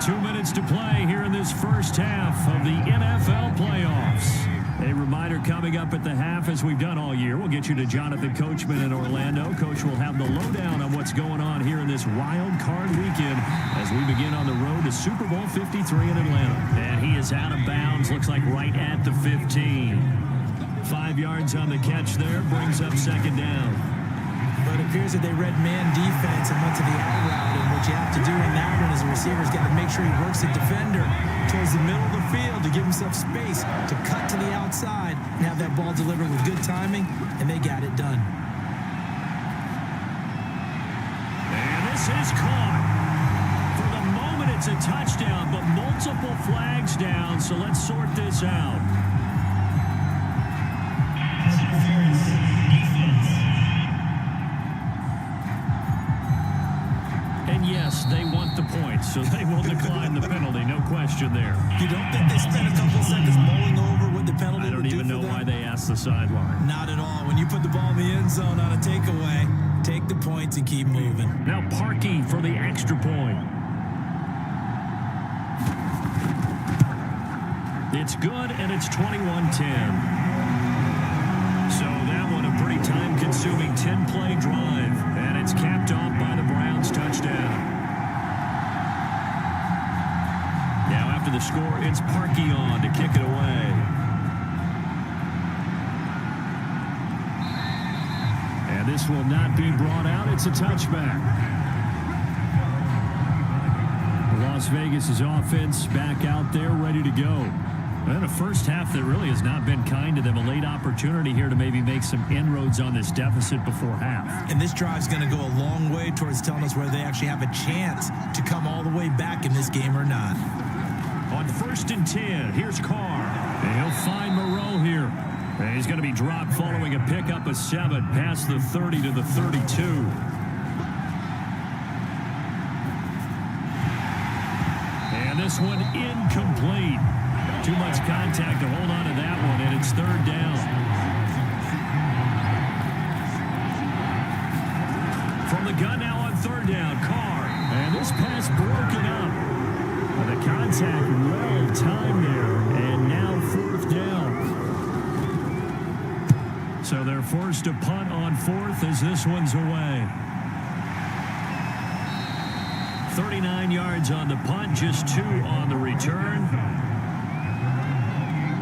2 minutes to play here in this first half of the NFL playoffs. A reminder coming up at the half, as we've done all year. We'll get you to Jonathan Coachman in Orlando. Coach will have the lowdown on what's going on here in this wild card weekend as we begin on the road to Super Bowl 53 in Atlanta. And he is out of bounds, looks like right at the 15. 5 yards on the catch there, brings up second down. But it appears that they read man defense and went to the out route, and what you have to do in that one as a receiver is got to make sure he works the defender towards the middle of the field to give himself space to cut to the outside and have that ball delivered with good timing, and they got it done. And this is caught. For the moment, it's a touchdown, but multiple flags down, so let's sort this out. And yes, they want the points, so they will decline the penalty, no question there. You don't think they spent a couple seconds mulling over what the penalty I don't would do even for know them? why they asked the sideline. Not at all. When you put the ball in the end zone on a takeaway, take the points and keep moving. Now Parkey for the extra point. It's good, and it's 21-10. So that one a pretty time-consuming 10-play drive, and it's capped off by the Browns touchdown. Now after the score, it's Parkey on to kick it away. And this will not be brought out. It's a touchback. Las Vegas' offense back out there ready to go. And a first half that really has not been kind to them. A late opportunity here to maybe make some inroads on this deficit before half. And this drive's going to go a long way towards telling us whether they actually have a chance to come all the way back in this game or not. On 1st and 10, here's Carr. And he'll find Moreau here. And he's going to be dropped following a pickup of 7 past the 30 to the 32. And this one incomplete. Too much contact to hold on to that one, and it's 3rd down. From the gun now on 3rd down, Carr. And this pass broken up. The contact well timed there, and now 4th down. So they're forced to punt on 4th as this one's away. 39 yards on the punt, just 2 on the return.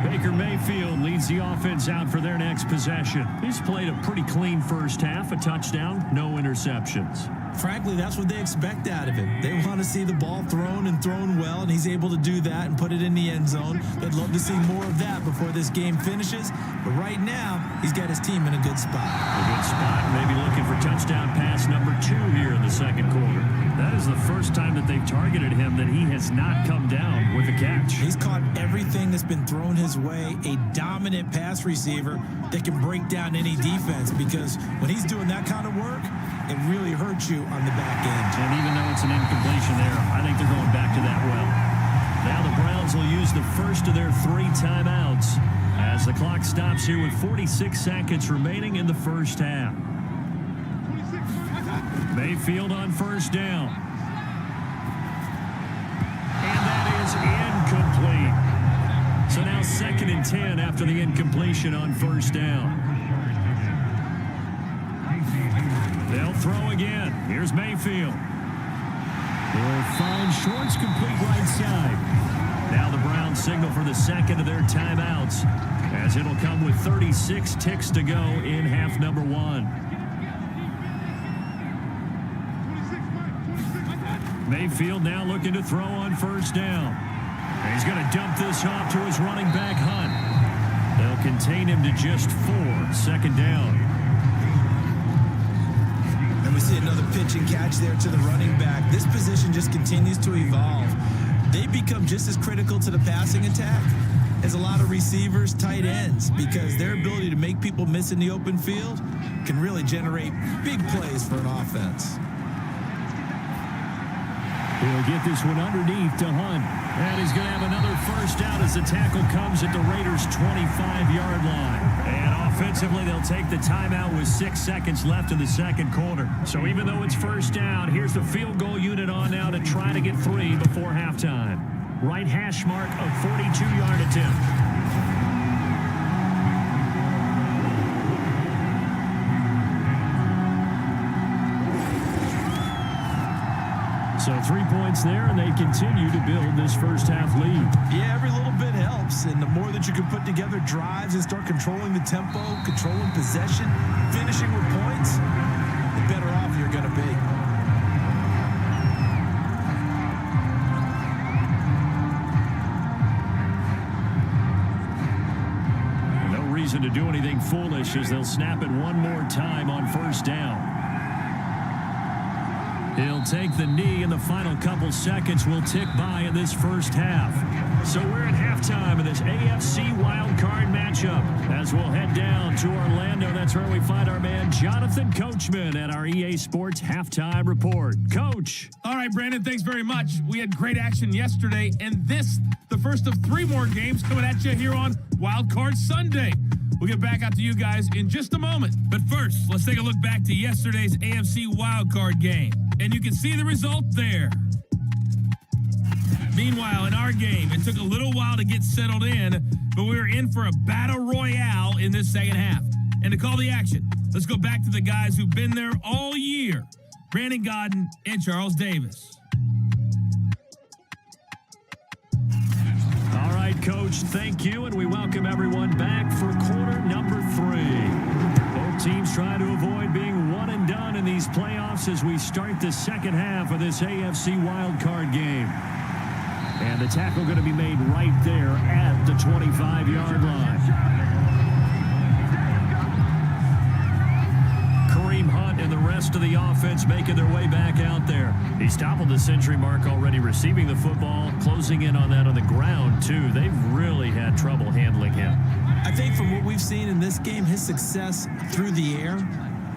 Baker Mayfield leads the offense out for their next possession. He's played a pretty clean first half, a touchdown, no interceptions. Frankly, that's what they expect out of him. They want to see the ball thrown and thrown well, and he's able to do that and put it in the end zone. They'd love to see more of that before this game finishes. But right now, he's got his team in a good spot. A good spot, maybe looking for touchdown pass number 2 here in the second quarter. That is the first time that they've targeted him that he has not come down with a catch. He's caught everything that's been thrown his way, a dominant pass receiver that can break down any defense, because when he's doing that kind of work, it really hurts you on the back end. And even though it's an incompletion there, I think they're going back to that well. Now the Browns will use the first of their 3 timeouts as the clock stops here with 46 seconds remaining in the first half. Mayfield on 1st down. And that is incomplete. So now 2nd and 10 after the incompletion on 1st down. They'll throw again. Here's Mayfield. They'll find Shorts complete right side. Now the Browns signal for the second of their timeouts, as it'll come with 36 ticks to go in half number 1. Mayfield now looking to throw on 1st down. And he's going to dump this off to his running back, Hunt. They'll contain him to just 4, 2nd down. And We see another pitch and catch there to the running back. This position just continues to evolve. They become just as critical to the passing attack as a lot of receivers, tight ends, because their ability to make people miss in the open field can really generate big plays for an offense. He'll get this one underneath to Hunt. And he's going to have another first down as the tackle comes at the Raiders' 25-yard line. And offensively, they'll take the timeout with 6 seconds left in the second quarter. So even though it's first down, here's the field goal unit on now to try to get 3 before halftime. Right hash mark of 42-yard attempt. So 3 points there, and they continue to build this first-half lead. Yeah, every little bit helps, and the more that you can put together drives and start controlling the tempo, controlling possession, finishing with points, the better off you're going to be. No reason to do anything foolish as they'll snap it one more time on first down. He'll take the knee, and the final couple seconds will tick by in this first half. So we're at halftime of this AFC wildcard matchup. As we'll head down to Orlando, that's where we find our man Jonathan Coachman at our EA Sports Halftime Report. Coach. All right, Brandon, thanks very much. We had great action yesterday, and this, the first of 3 more games coming at you here on Wildcard Sunday. We'll get back out to you guys in just a moment. But first, let's take a look back to yesterday's AFC wildcard game. And you can see the result there. Meanwhile, in our game, it took a little while to get settled in, but we were in for a battle royale in this second half. And to call the action, let's go back to the guys who've been there all year. Brandon Godden and Charles Davis. All right, Coach, thank you, and we welcome everyone back for quarter number 3. Both teams trying to avoid being one and done in these playoffs as we start the second half of this AFC wildcard game. And the tackle going to be made right there at the 25-yard line. Kareem Hunt and the rest of the offense making their way back out there. He's toppled the century mark already receiving the football, closing in on that on the ground, too. They've really had trouble handling him. I think from what we've seen in this game, his success through the air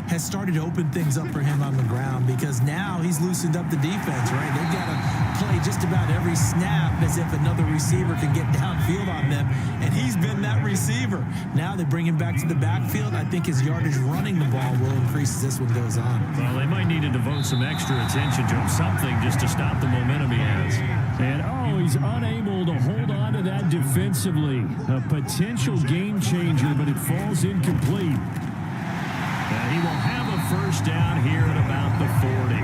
has started to open things up for him on the ground because now he's loosened up the defense, right? They've got to play just about every snap as if another receiver can get downfield on them, and he's been that receiver. Now they bring him back to the backfield. I think his yardage running the ball will increase as this one goes on. Well, they might need to devote some extra attention to him, something just to stop the momentum he has. And, he's unable to hold on to that defensively. A potential game changer, but it falls incomplete. And he will have a first down here at about the 40.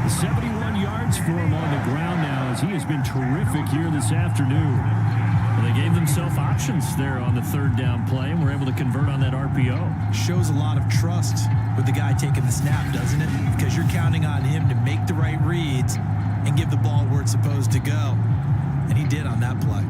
71 yards for him on the ground now as he has been terrific here this afternoon. Well, they gave themselves options there on the third down play and were able to convert on that RPO. Shows a lot of trust with the guy taking the snap, doesn't it? Because you're counting on him to make the right reads and give the ball where it's supposed to go. And he did on that play.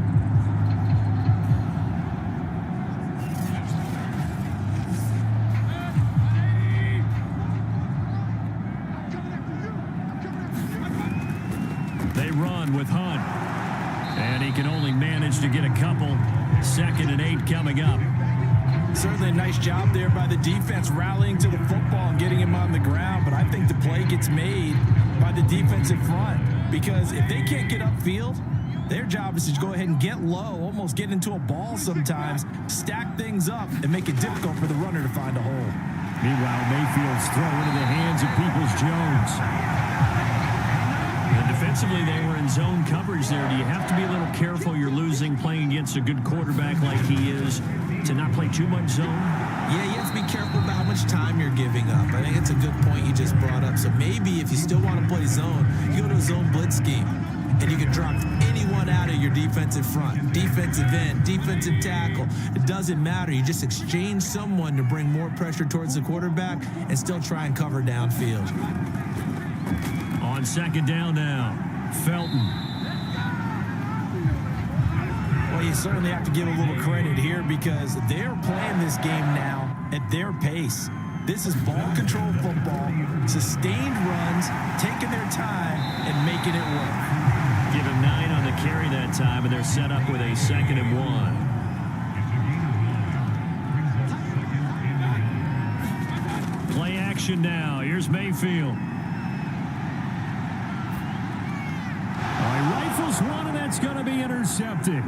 They run with Hunt. And he can only manage to get a couple. 2nd and 8 coming up. Certainly a nice job there by the defense rallying to the football and getting him on the ground. But I think the play gets made by the defensive front. Because if they can't get upfield, their job is to go ahead and get low, almost get into a ball sometimes, stack things up, and make it difficult for the runner to find a hole. Meanwhile, Mayfield's throw into the hands of Peoples-Jones. And defensively, they were in zone coverage there. Do you have to be a little careful? You're losing playing against a good quarterback like he is to not play too much zone? Yeah, you have to be careful about how much time you're giving up. I think it's a good point you just brought up. So maybe if you still want to play zone, you go to a zone blitz scheme. And you can drop anyone out of your defensive front, defensive end, defensive tackle. It doesn't matter. You just exchange someone to bring more pressure towards the quarterback and still try and cover downfield. On 2nd down now, Felton. Well, you certainly have to give a little credit here because they're playing this game now at their pace. This is ball control football, sustained runs, taking their time, and making it work. Give him 9 on the carry that time, and they're set up with a 2nd and 1. Play action now. Here's Mayfield. All right, rifles one, and that's going to be intercepted.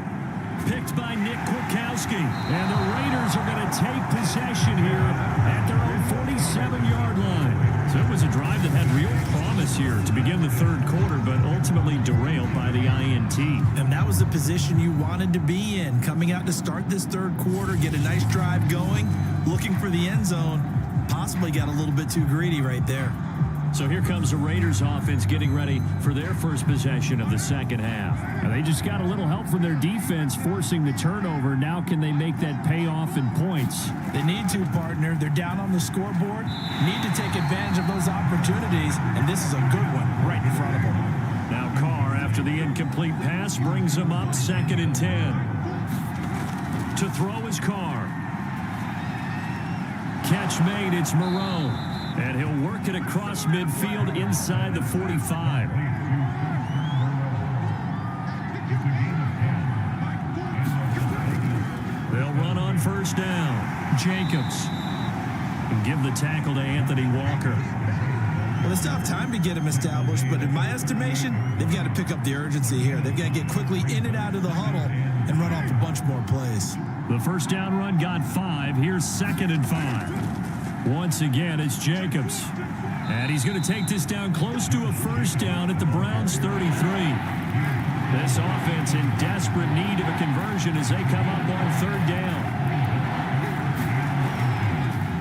Picked by Nick Kwiatkowski. And the Raiders are going to take possession here at their own 47-yard line. So it was a drive that had real promise here to begin the third quarter, but ultimately derailed by the INT. And that was the position you wanted to be in. Coming out to start this third quarter, get a nice drive going, looking for the end zone. Possibly got a little bit too greedy right there. So here comes the Raiders offense getting ready for their first possession of the second half. And they just got a little help from their defense forcing the turnover. Now can they make that pay off in points? They need to, partner. They're down on the scoreboard. Need to take advantage of those opportunities, and this is a good one right in front of them. Now Carr, after the incomplete pass, brings them up 2nd and 10. To throw is Carr. Catch made, it's Moreau. And he'll work it across midfield inside the 45. They'll run on first down. Jacobs. And give the tackle to Anthony Walker. Well, they still have time to get him established, but in my estimation, they've got to pick up the urgency here. They've got to get quickly in and out of the huddle and run off a bunch more plays. The first down run got 5. Here's 2nd and 5. Once again, it's Jacobs. And he's going to take this down close to a first down at the Browns' 33. This offense in desperate need of a conversion as they come up on 3rd down.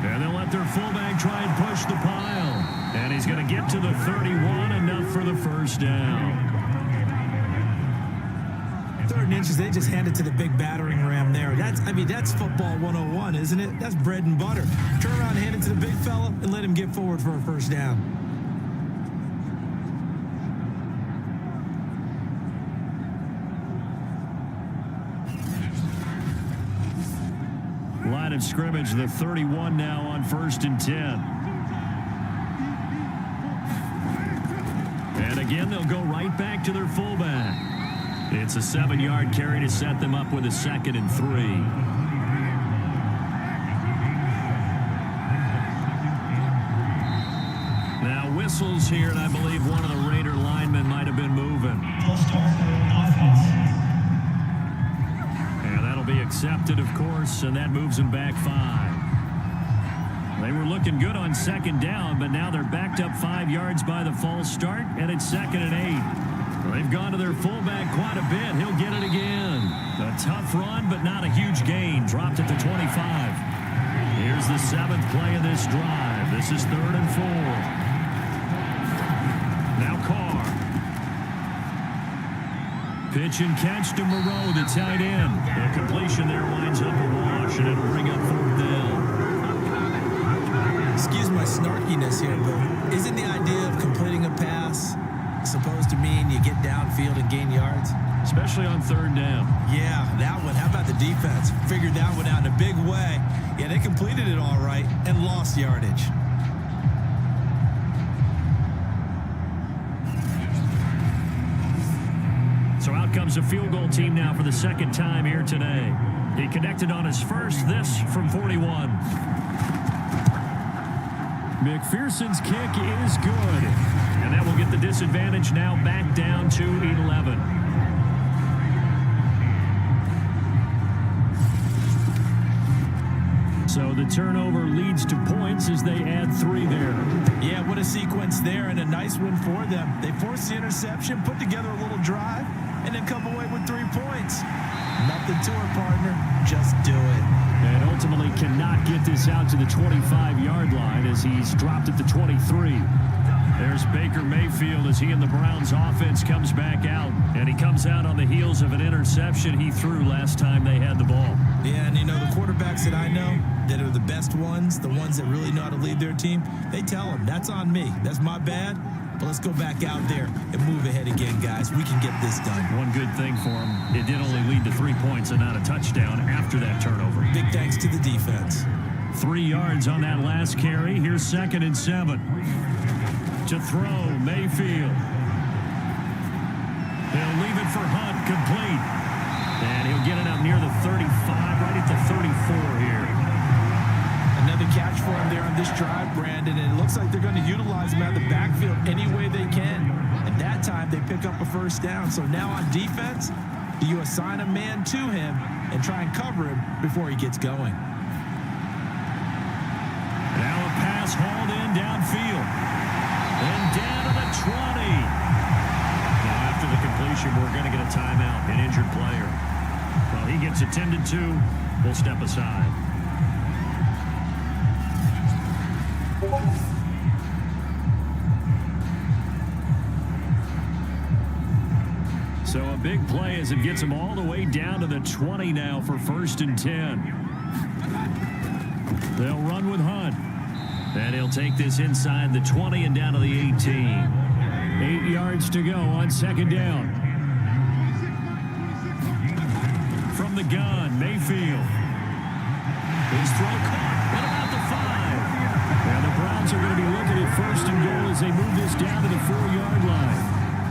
And they'll let their fullback try and push the pile. And he's going to get to the 31, enough for the first down. 3rd and inches, they just hand it to the big battering ram there. That's football 101, isn't it? That's bread and butter. Turn around, hand it to the big fella, and let him get forward for a first down. Line of scrimmage, the 31 now on 1st and 10. And again, they'll go right back to their fullback. It's a 7-yard carry to set them up with a 2nd and 3. Now whistles here, and I believe one of the Raider linemen might have been moving. And that'll be accepted, of course, and that moves them back 5. They were looking good on 2nd down, but now they're backed up 5 yards by the false start, and it's 2nd and 8. They've gone to their fullback quite a bit. He'll get it again. A tough run, but not a huge gain. Dropped at the 25. Here's the 7th play of this drive. This is 3rd and 4. Now Carr. Pitch and catch to Moreau, the tight end. The completion there winds up a wash, and it'll bring up 4th down. Excuse my snarkiness here, but isn't the idea of completing a pass supposed to mean you get downfield and gain yards? Especially on 3rd down. Yeah, that one. How about the defense? Figured that one out in a big way. Yeah, they completed it all right and lost yardage. So out comes a field goal team now for the 2nd time here today. He connected on his first, this from 41. McPherson's kick is good. And that will get the disadvantage now back down to 11. So the turnover leads to points as they add 3 there. Yeah, what a sequence there, and a nice one for them. They forced the interception, put together a little drive, and then come away with 3 points. Nothing to it, partner. Just do it. And ultimately cannot get this out to the 25-yard line as he's dropped at the 23. There's Baker Mayfield as he and the Browns offense comes back out. And he comes out on the heels of an interception he threw last time they had the ball. Yeah, and you know, the quarterbacks that I know that are the best ones, the ones that really know how to lead their team, they tell them, that's on me. That's my bad. But let's go back out there and move ahead again, guys. We can get this done. One good thing for him, it did only lead to 3 points and not a touchdown after that turnover. Big thanks to the defense. 3 yards on that last carry. Here's 2nd and 7. To throw, Mayfield. He'll leave it for Hunt, complete. And he'll get it up near the 35, right at the 34 here. Another catch for him there on this drive, Brandon, and it looks like they're going to utilize him out of the backfield any way they can. And that time, they pick up a first down. So now on defense, do you assign a man to him and try and cover him before he gets going? Now a pass hauled in downfield. And down to the 20. Now after the completion, we're going to get a timeout, an injured player. Well, he gets attended to. We'll step aside. So a big play as it gets him all the way down to the 20 now for 1st and 10. They'll run with Hunt. And he'll take this inside the 20 and down to the 18. 8 yards to go on 2nd down. From the gun, Mayfield. His throw caught at about the 5. And the Browns are going to be looking at 1st and goal as they move this down to the 4-yard line.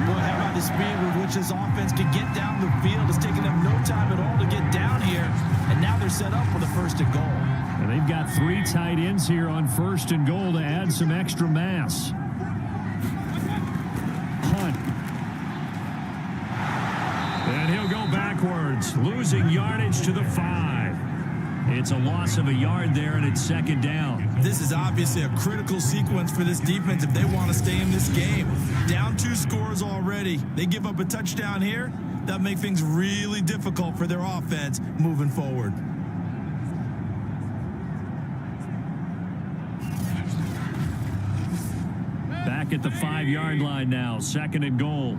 Well, how about the speed with which this offense can get down the field? It's taking them no time at all to get down here. And now they're set up for the 1st and goal. And they've got 3 tight ends here on 1st and goal to add some extra mass. Hunt. And he'll go backwards, losing yardage to the 5. It's a loss of a yard there, and it's 2nd down. This is obviously a critical sequence for this defense if they want to stay in this game. Down 2 scores already. They give up a touchdown here. That'll make things really difficult for their offense moving forward. Back at the 5-yard line now, 2nd and goal.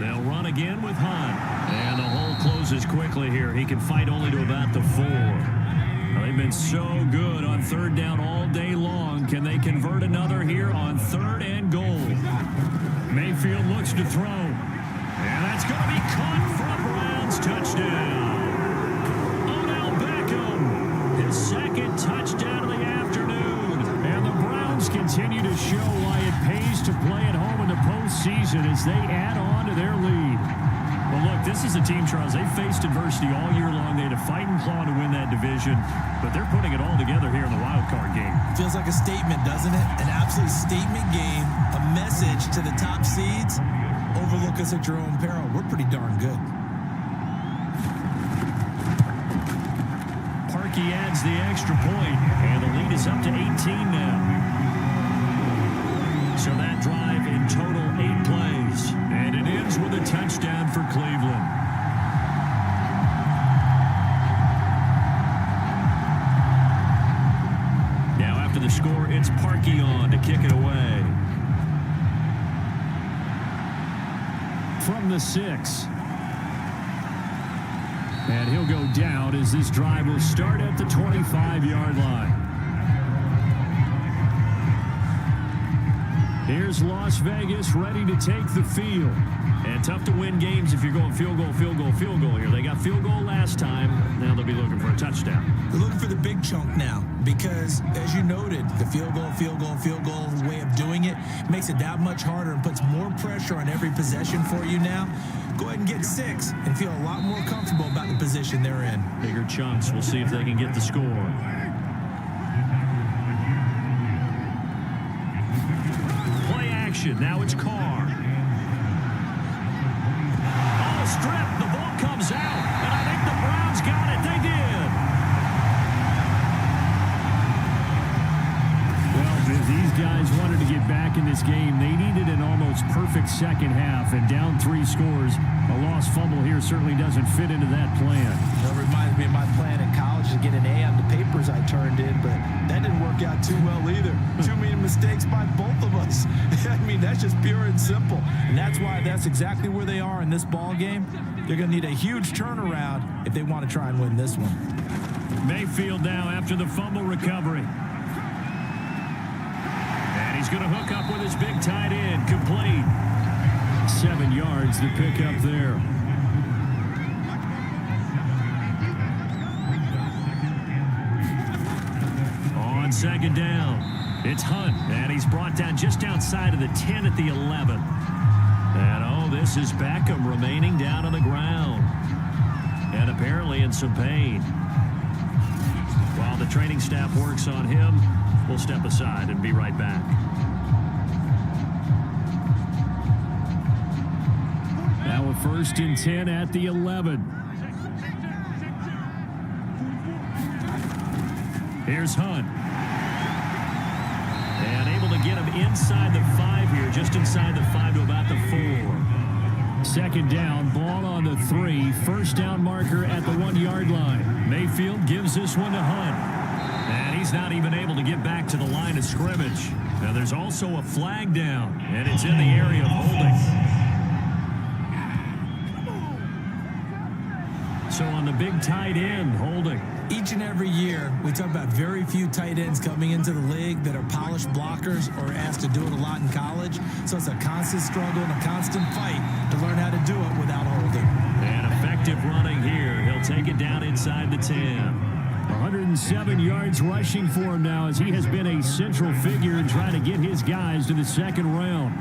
They'll run again with Hunt. And the hole closes quickly here. He can fight only to about the 4. Well, they've been so good on 3rd down all day long. Can they convert another here on 3rd and goal? Mayfield looks to throw. And that's going to be caught for a Browns touchdown. Odell Beckham, his 2nd touchdown of the afternoon. And the Browns continue to show why it pays to play at home in the postseason as they add on to their lead. Well, look, this is a team, Charles. They faced adversity all year long. They had to fight and claw to win that division, but they're putting it all together here in the wild card game. Feels like a statement, doesn't it? An absolute statement game, a message to the top seeds. Overlook us at your own peril. We're pretty darn good. Parkey adds the extra point, and the lead is up to 18 now. So that drive in total 8 plays, and it ends with a touchdown for Cleveland. Now after the score, it's Parkey on to kick it away. From the 6. And he'll go down as this drive will start at the 25-yard line. Here's Las Vegas ready to take the field. And tough to win games if you're going field goal, field goal, field goal here. They got field goal last time. Now they'll be looking for a touchdown. They're looking for the big chunk now because, as you noted, the field goal way of doing it makes it that much harder and puts more pressure on every possession for you now. Go ahead and get 6 and feel a lot more comfortable about the position they're in. Bigger chunks. We'll see if they can get the score. Now it's Carr. Oh, strip. The ball comes out. And I think the Browns got it. They did. Well, these guys wanted to get back in this game. They needed an almost perfect second half. And down 3 scores. A lost fumble here certainly doesn't fit into that plan. That reminds me of my plan in college to get an A on the papers I turned in, but that didn't work out too well either. Too many mistakes by both of us. I mean, that's just pure and simple. And that's why that's exactly where they are in this ball game. They're going to need a huge turnaround if they want to try and win this one. Mayfield now after the fumble recovery. And he's going to hook up with his big tight end, complete. 7 yards to pick up there. second down. It's Hunt, and he's brought down just outside of the 10 at the 11. And, this is Beckham remaining down on the ground. And apparently in some pain. While the training staff works on him, we'll step aside and be right back. Now a 1st and 10 at the 11. Here's Hunt. And able to get him inside the 5 here, just inside the 5 to about the 4. Second down, ball on the 3. First down marker at the 1-yard line. Mayfield gives this one to Hunt. And he's not even able to get back to the line of scrimmage. Now there's also a flag down, and it's in the area of holding. So on the big tight end, holding. Each and every year, we talk about very few tight ends coming into the league that are polished blockers or asked to do it a lot in college. So it's a constant struggle and a constant fight to learn how to do it without holding. And effective running here. He'll take it down inside the 10. 107 yards rushing for him now as he has been a central figure in trying to get his guys to the second round.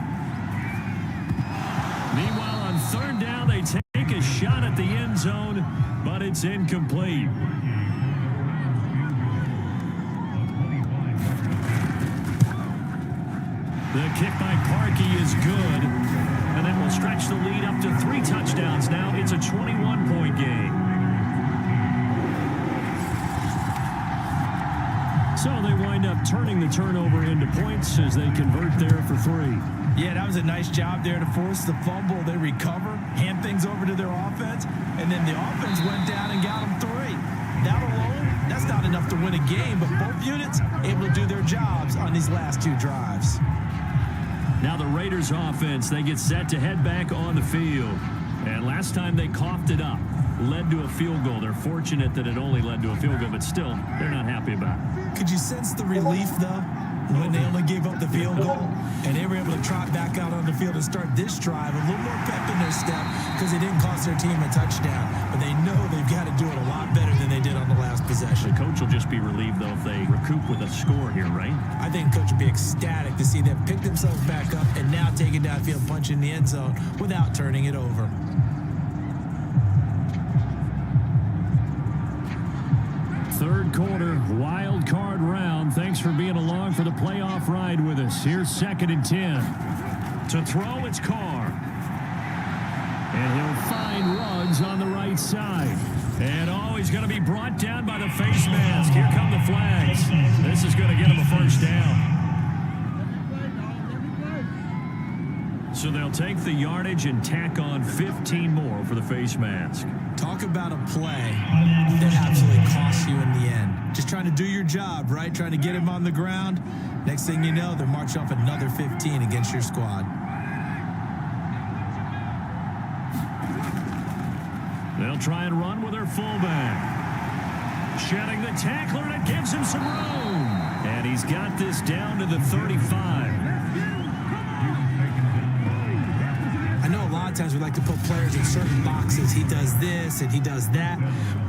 Meanwhile, on third down, they take a shot at the end zone, but it's incomplete. The kick by Parkey is good, and then we'll stretch the lead up to 3 touchdowns now. It's a 21-point game. So they wind up turning the turnover into points as they convert there for 3. Yeah, that was a nice job there to force the fumble. They recover, hand things over to their offense, and then the offense went down and got them 3. That alone, that's not enough to win a game, but both units able to do their jobs on these last 2 drives. Now the Raiders offense, they get set to head back on the field. And last time they coughed it up, led to a field goal. They're fortunate that it only led to a field goal, but still, they're not happy about it. Could you sense the relief, though, when they only gave up the field goal and they were able to trot back out on the field and start this drive, a little more pep in their step because they didn't cost their team a touchdown, but they know they've got to do it a lot better than they did on the last possession. The coach will just be relieved, though, if they recoup with a score here, right? I think coach will be ecstatic to see them pick themselves back up and now take it downfield, punch in the end zone without turning it over. Third quarter, wild card round. Thanks for being along for the playoff ride with us. Here's 2nd and 10. To throw, it's Carr. And he'll find Ruggs on the right side. And, he's going to be brought down by the face mask. Here come the flags. This is going to get him a first down. So they'll take the yardage and tack on 15 more for the face mask. Talk about a play that absolutely costs you in the end. Just trying to do your job, right? Trying to get him on the ground. Next thing you know, they're marching off another 15 against your squad. They'll try and run with their fullback. Shedding the tackler, and it gives him some room. And he's got this down to the 35. I know a lot of times we like to put players in certain boxes. He does this and he does that.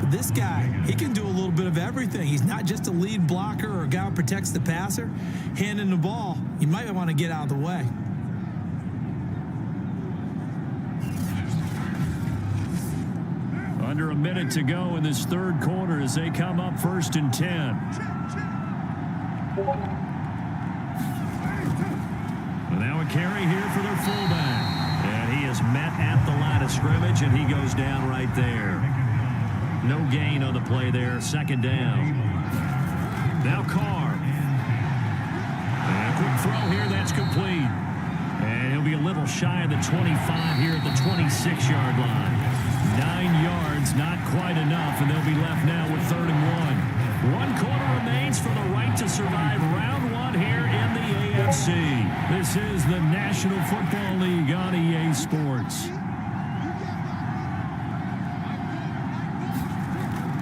But this guy, he can do a little bit of everything. He's not just a lead blocker or a guy who protects the passer. Handing the ball, you might want to get out of the way. Under a minute to go in this third quarter as they come up 1st and 10. Well, now a carry here for their fullback. And he is met at the line of scrimmage, and he goes down right there. No gain on the play there. 2nd down. Now Carr. And a quick throw here. That's complete. And he'll be a little shy of the 25 here at the 26-yard line. 9 yards, not quite enough, and they'll be left now with 3rd and 1. 1 quarter remains for the right to survive round 1 here in the AFC. This is the National Football League on EA Sports.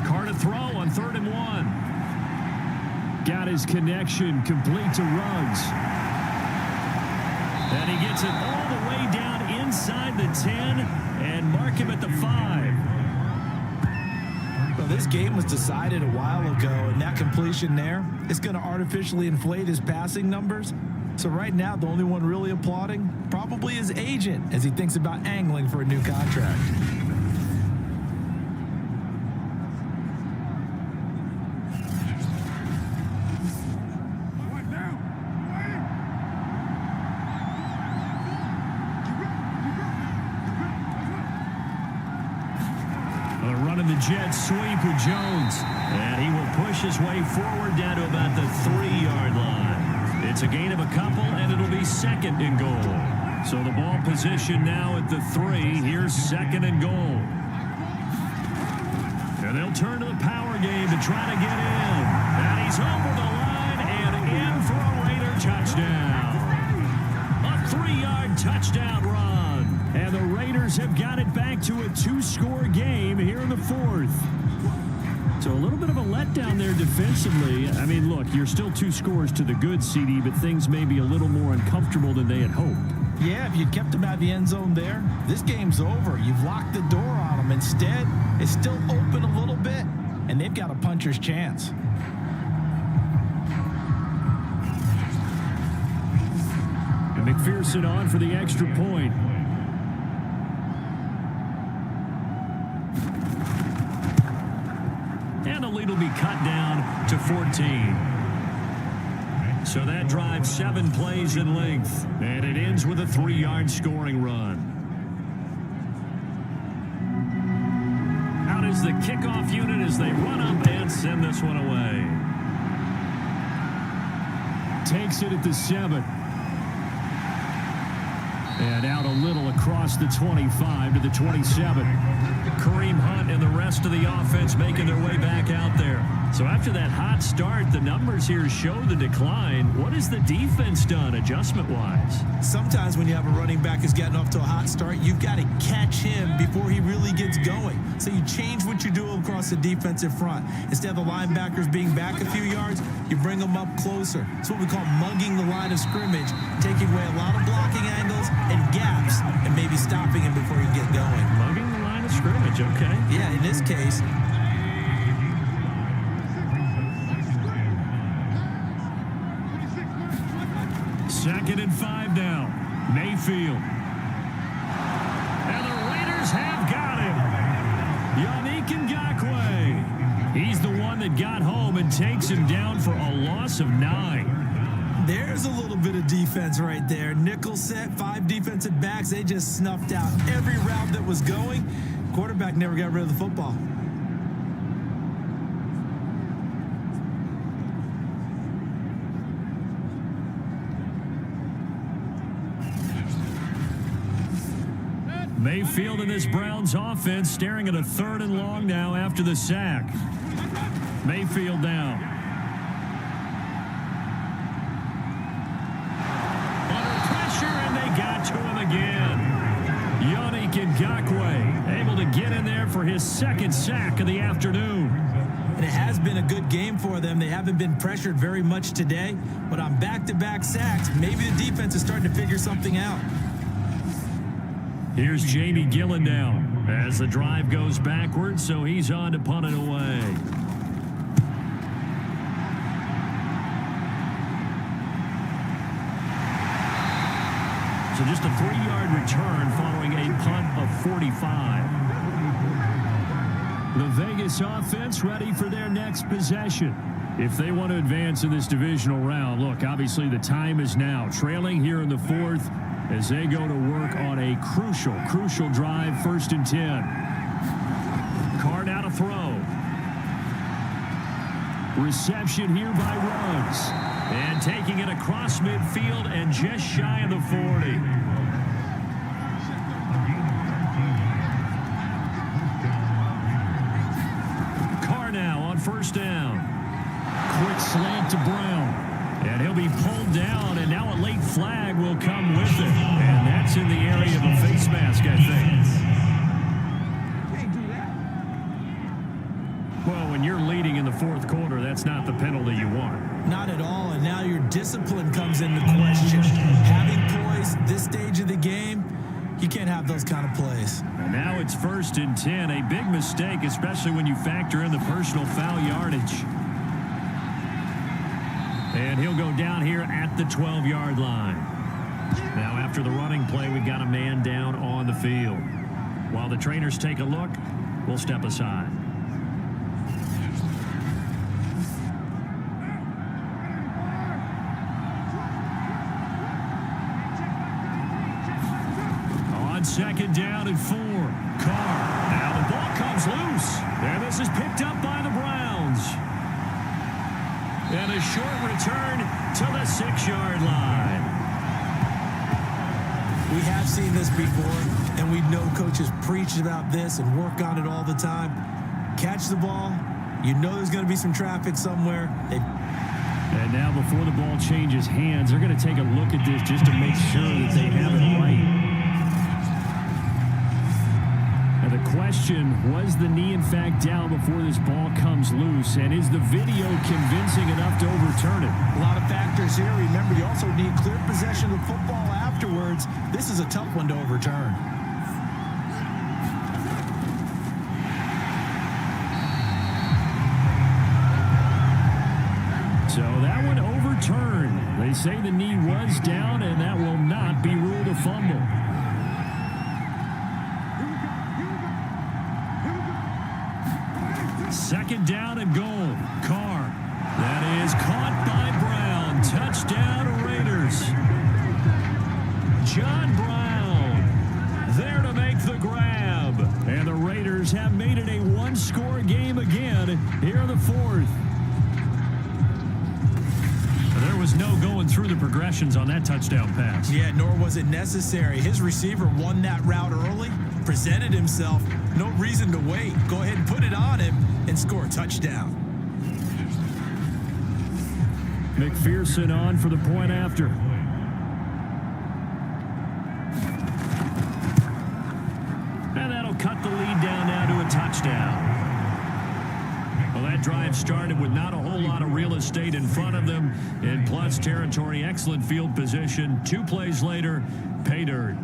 Carr to throw on 3rd and 1. Got his connection complete to Ruggs. And he gets it all the way down inside the 10 and mark him at the 5. Well, this game was decided a while ago, and that completion there is going to artificially inflate his passing numbers. So right now, the only one really applauding probably his agent as he thinks about angling for a new contract. Running the jet sweep with Jones. And he will push his way forward down to about the 3-yard line. It's a gain of a couple, and it'll be second and goal. So the ball position now at the 3. Here's second and goal. And they'll turn to the power game to try to get in. And he's over the line and in for a Raider touchdown. A 3-yard touchdown run. And the Raiders have got it back to a 2-score game here in the 4th. So a little bit of a letdown there defensively. I mean, look, you're still 2 scores to the good, CD, but things may be a little more uncomfortable than they had hoped. Yeah, if you kept him out of the end zone there, this game's over. You've locked the door on him. Instead, it's still open a little bit, and they've got a puncher's chance. And McPherson on for the extra point. And the lead will be cut down to 14. So that drives 7 plays in length. And it ends with a 3-yard scoring run. Out is the kickoff unit as they run up and send this one away. Takes it at the 7. And out a little across the 25 to the 27. Kareem Hunt and the rest of the offense making their way back out there. So after that hot start, the numbers here show the decline. What has the defense done adjustment-wise? Sometimes when you have a running back who's getting off to a hot start, you've got to catch him before he really gets going. So you change what you do across the defensive front. Instead of the linebackers being back a few yards, you bring them up closer. It's what we call mugging the line of scrimmage, taking away a lot of blocking angles and gaps and maybe stopping him before you get going. Mugging the line of scrimmage, okay. Yeah, in this case, second and 5 now. Mayfield. And the Raiders have got him. Yannick Ngakoue. He's the one that got home and takes him down for a loss of 9. there's a little bit of defense right there. Nickel set, 5 defensive backs. They just snuffed out every route that was going. Quarterback never got rid of the football. Mayfield in this Browns offense staring at a 3rd and long now after the sack. Mayfield down. Under pressure, and they got to him again. Yannick Ngakoue able to get in there for his 2nd sack of the afternoon. And it has been a good game for them. They haven't been pressured very much today, but on back-to-back sacks, maybe the defense is starting to figure something out. Here's Jamie Gillen now as the drive goes backwards, so he's on to punt it away. So just a 3-yard return following a punt of 45. The Vegas offense ready for their next possession. If they want to advance in this divisional round, look, obviously the time is now. Trailing here in the 4th. As they go to work on a crucial drive, 1st and 10. Carr now to throw. Reception here by Ruggs. And taking it across midfield and just shy of the 40. Carr now on 1st down. Quick slant to Brown. And he'll be pulled down, and now a late flag will come with it. And that's in the area of a face mask, I think. Well, when you're leading in the 4th quarter, that's not the penalty you want. Not at all, and now your discipline comes into question. Having poise this stage of the game, you can't have those kind of plays. And now a it's 1st and 10. A big mistake, especially when you factor in the personal foul yardage. And he'll go down here at the 12-yard line. Now, after the running play, we've got a man down on the field. While the trainers take a look, we'll step aside. On 2nd down and 4. Carr. Now the ball comes loose. And this is picked up by the Browns. And a short return to the 6-yard line. We have seen this before, and we know coaches preach about this and work on it all the time. Catch the ball. You know there's going to be some traffic somewhere. And now before the ball changes hands, they're going to take a look at this just to make sure that they have it right. Now the question, was the knee in fact down before this ball comes loose? And is the video convincing enough to overturn it? A lot of factors here. Remember, you also need clear possession of the football afterwards. This is a tough one to overturn. So that one overturned. They say the knee was down, and that will not be ruled a fumble. Second down and goal. Carr. That is caught by Brown. Touchdown Raiders. John Brown there to make the grab. And the Raiders have made it a one-score game again here in the 4th. There was no going through the progressions on that touchdown pass. Yeah, nor was it necessary. His receiver won that route early, presented himself. No reason to wait. Go ahead and put it on him and score a touchdown. McPherson on for the point after. And that'll cut the lead down now to a touchdown. Well, that drive started with not a whole lot of real estate in front of them. In plus territory, excellent field position. 2 plays later, pay dirt.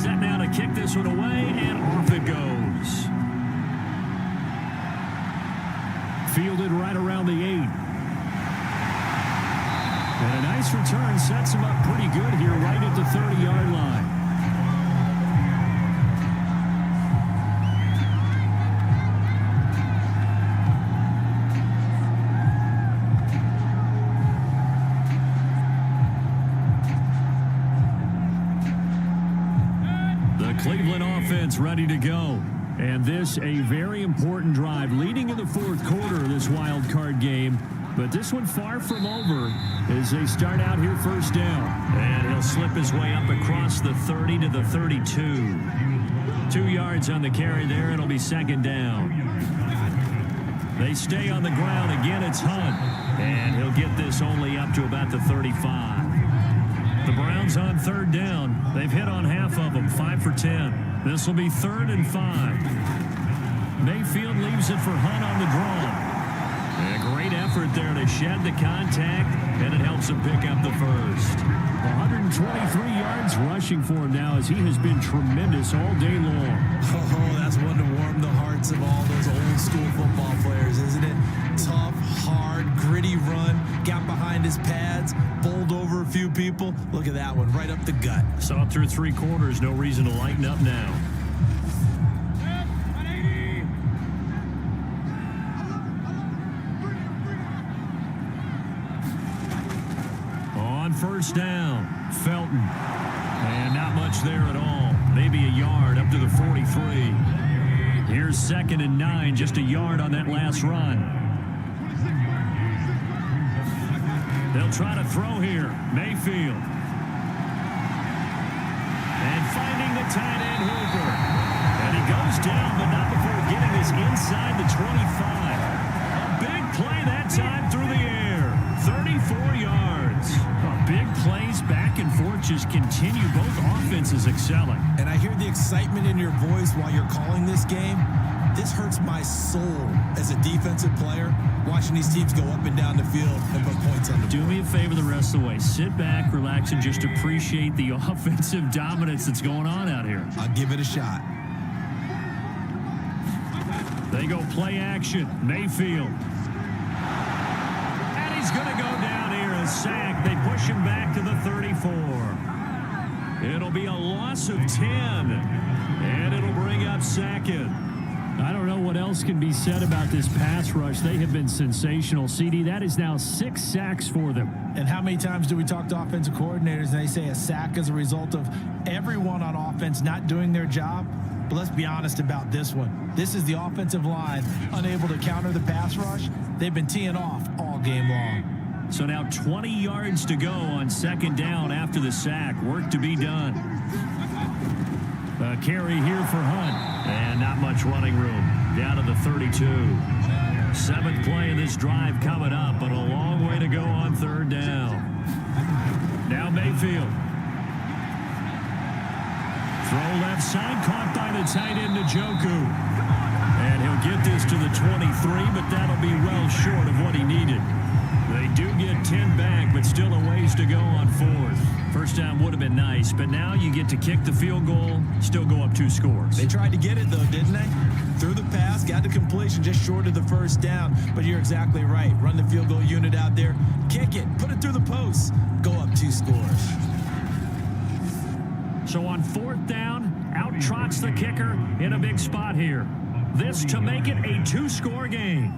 Set now to kick this one away, and off it goes. Fielded right around the 8. And a nice return sets him up pretty good here right at the 30-yard line. Cleveland offense ready to go. And this a very important drive leading in the 4th quarter of this wild card game. But this one far from over as they start out here 1st down. And he'll slip his way up across the 30 to the 32. 2 yards on the carry there. It'll be 2nd down. They stay on the ground. Again, it's Hunt. And he'll get this only up to about the 35. The Browns on 3rd down. They've hit on half of them, 5 for 10. This will be 3rd and 5. Mayfield leaves it for Hunt on the draw. And a great effort there to shed the contact, and it helps him pick up the first. 123 yards rushing for him now as he has been tremendous all day long. Oh, that's one to warm the hearts of all those old school football players, isn't it? Tough, hard, gritty run, got behind his pads, bowled over a few people. Look at that one, right up the gut. Saw through 3 quarters, no reason to lighten up now. On 1st down, Felton. And not much there at all. Maybe a yard up to the 43. Here's 2nd and 9, just a yard on that last run. They'll try to throw here. Mayfield. And finding the tight end Hooper. And he goes down, but not before getting this inside the 25. A big play that time through the air. 34 yards. Big plays back and forth just continue. Both offenses excelling. And I hear the excitement in your voice while you're calling this game. This hurts my soul as a defensive player, watching these teams go up and down the field and put points on the board. Do me a favor the rest of the way. Sit back, relax, and just appreciate the offensive dominance that's going on out here. I'll give it a shot. They go play action. Mayfield. And he's going to go down here. A sack. They push him back to the 34. It'll be a loss of 10. And it'll bring up second. I don't know what else can be said about this pass rush. They have been sensational. CD, that is now 6 sacks for them. And how many times do we talk to offensive coordinators and they say a sack is a result of everyone on offense not doing their job? But let's be honest about this one. This is the offensive line unable to counter the pass rush. They've been teeing off all game long. So now 20 yards to go on second down after the sack. Work to be done. A carry here for Hunt. And not much running room. Down to the 32. 7th play of this drive coming up, but a long way to go on third down. Now Mayfield. Throw left side, caught by the tight end Njoku. And he'll get this to the 23, but that'll be well short of what he needed. They do get 10 back, but still a ways to go on 4th. First down would have been nice, but now you get to kick the field goal, still go up 2 scores. They tried to get it, though, didn't they? Threw the pass, got the completion just short of the first down, but you're exactly right. Run the field goal unit out there, kick it, put it through the post, go up 2 scores. So on 4th down, out trots the kicker in a big spot here. This to make it a 2-score game.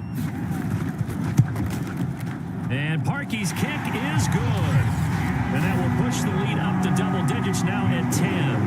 And Parkey's kick is good. And that will push the lead up to double digits now at 10.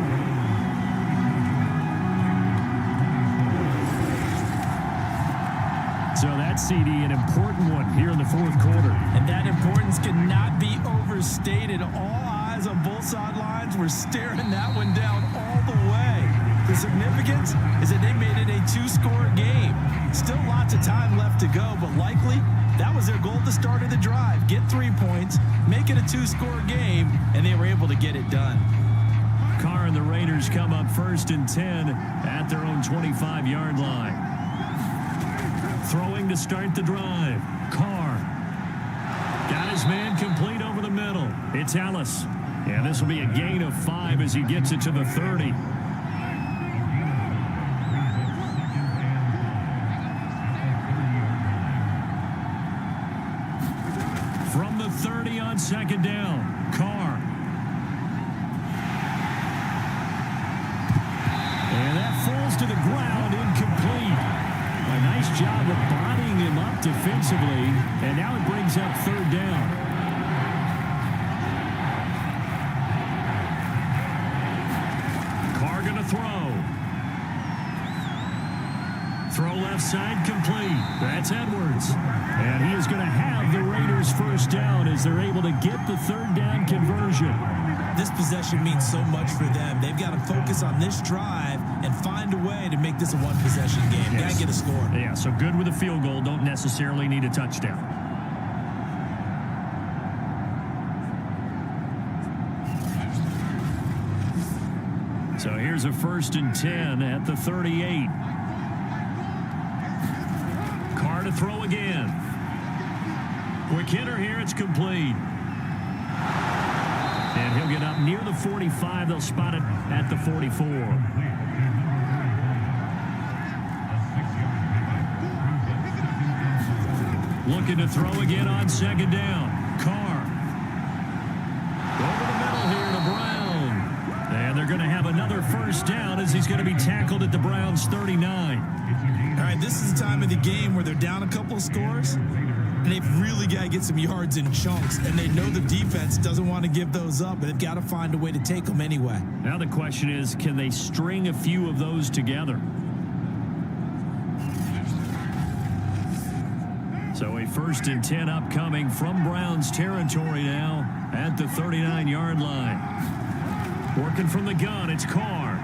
So that's CD, an important one here in the 4th quarter. And that importance cannot be overstated. All eyes on both sidelines were staring that one down all the way. The significance is that they made it a 2-score game. Still lots of time left to go, but likely that was their goal at the start of the drive. Get 3 points, make it a 2-score game, and they were able to get it done. Carr and the Raiders come up 1st and 10 at their own 25-yard line. Throwing to start the drive. Carr. Got his man complete over the middle. It's Ellis. And this will be a gain of 5 as he gets it to the 30. From the 30 on second down. Carr. And that falls to the ground, incomplete. A nice job of bodying him up defensively, and now it brings up 3rd down. Carr gonna throw. Throw left side complete. That's Edwards. And he is going to have the Raiders first down as they're able to get the 3rd down conversion. This possession means so much for them. They've got to focus on this drive and find a way to make this a one-possession game. Yes. Got to get a score. Yeah, so good with a field goal. Don't necessarily need a touchdown. So here's a 1st and 10 at the 38. Carr to throw again. Quick hitter here. It's complete. And he'll get up near the 45. They'll spot it at the 44. Looking to throw again on second down. Carr. Over the middle here to Brown. And they're going to have another first down as he's going to be tackled at the Browns' 39. All right, this is the time of the game where they're down a couple of scores, and they've really got to get some yards in chunks, and they know the defense doesn't want to give those up, but they've got to find a way to take them anyway. Now the question is, can they string a few of those together? So a 1st and 10 upcoming from Browns territory now at the 39-yard line. Working from the gun, it's Carr.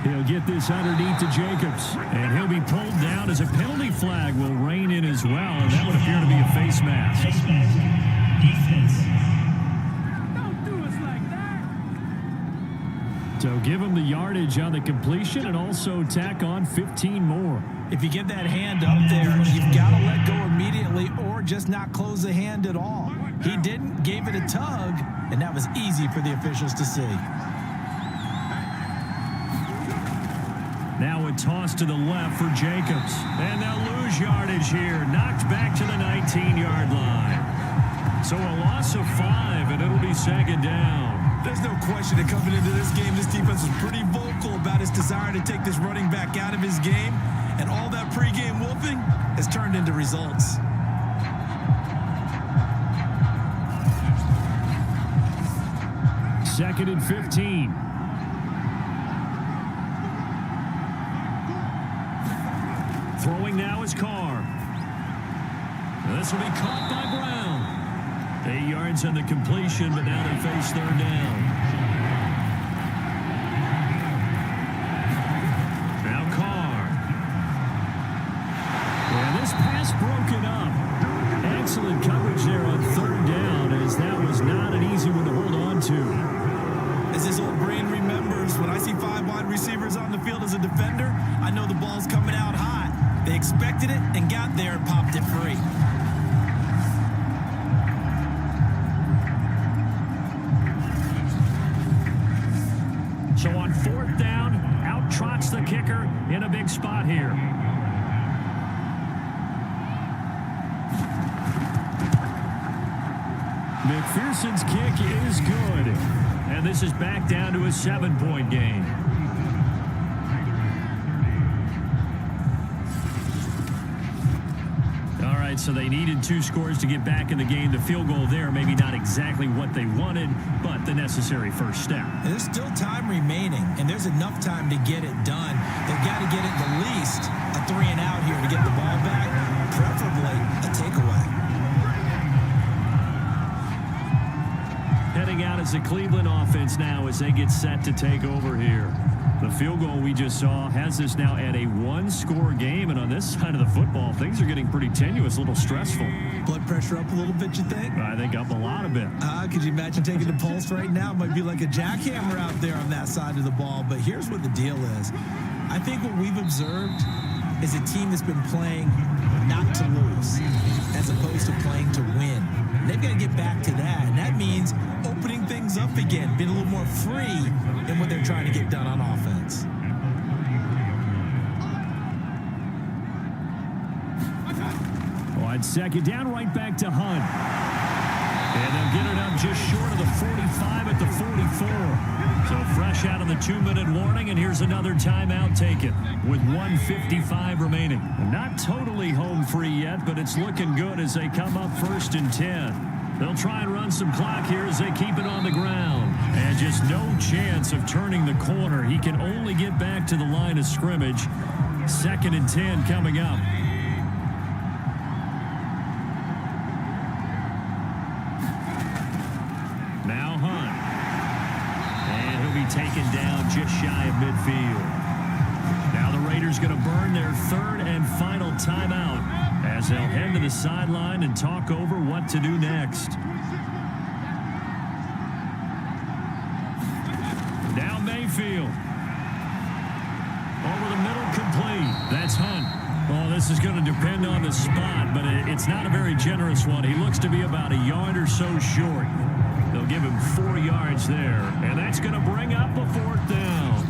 He'll get this underneath to Jacobs, and he'll be pulled down as a penalty flag will rein in as well, and that would appear to be a face mask. Don't do us like that. So give him the yardage on the completion and also tack on 15 more. If you get that hand up there, you've got to let go immediately or just not close the hand at all. He didn't, gave it a tug, and that was easy for the officials to see. Now a toss to the left for Jacobs. And they'll lose yardage here. Knocked back to the 19-yard line. So a loss of 5, and it'll be second down. There's no question that coming into this game, this defense was pretty vocal about its desire to take this running back out of his game. And all that pregame wolfing has turned into results. Second and 15. Throwing now is Carr. This will be caught by Brown. 8 yards on the completion, but now they face third down. Now Carr. And this pass broken up. Excellent coverage there on third down, as that was not an easy one to hold on to. As this old brain remembers, when I see 5 wide receivers on the field as a defender, I know the ball's coming out hot. They expected it and got there and popped it free. So on fourth down, out trots the kicker in a big spot here. McPherson's kick is good. And this is back down to a 7-point game. All right, so they needed 2 scores to get back in the game. The field goal there, maybe not exactly what they wanted, but the necessary first step. And there's still time remaining, and there's enough time to get it done. They've got to get it the least a 3-and-out here to get the ball back, preferably a takeaway. Heading out as the Cleveland offense now as they get set to take over here. The field goal we just saw has us now at a 1-score game, and on this side of the football, things are getting pretty tenuous, a little stressful. Blood pressure up a little bit, you think? I think up a lot of it. Could you imagine taking the pulse right now? It might be like a jackhammer out there on that side of the ball, but here's what the deal is. I think what we've observed is a team that's been playing not to lose as opposed to playing to win. And they've got to get back to that, and that means opening things up again, being a little more free in what they're trying to get done on offense. On second down, right back to Hunt. And they'll get it up just short of the 45 at the 44. So fresh out of the 2-minute warning, and here's another timeout taken with 1:55 remaining. Not totally home free yet, but it's looking good as they come up 1st and 10. They'll try and run some clock here as they keep it on the ground. And just no chance of turning the corner. He can only get back to the line of scrimmage. 2nd and 10 coming up. Now Hunt. And he'll be taken down just shy of midfield. Now the Raiders going to burn their 3rd and final timeout as they'll head to the sideline and talk over what to do next. Now Mayfield. Over the middle, complete. That's Hunt. Well, this is going to depend on the spot, but it's not a very generous one. He looks to be about a yard or so short. They'll give him 4 yards there, and that's going to bring up a 4th down.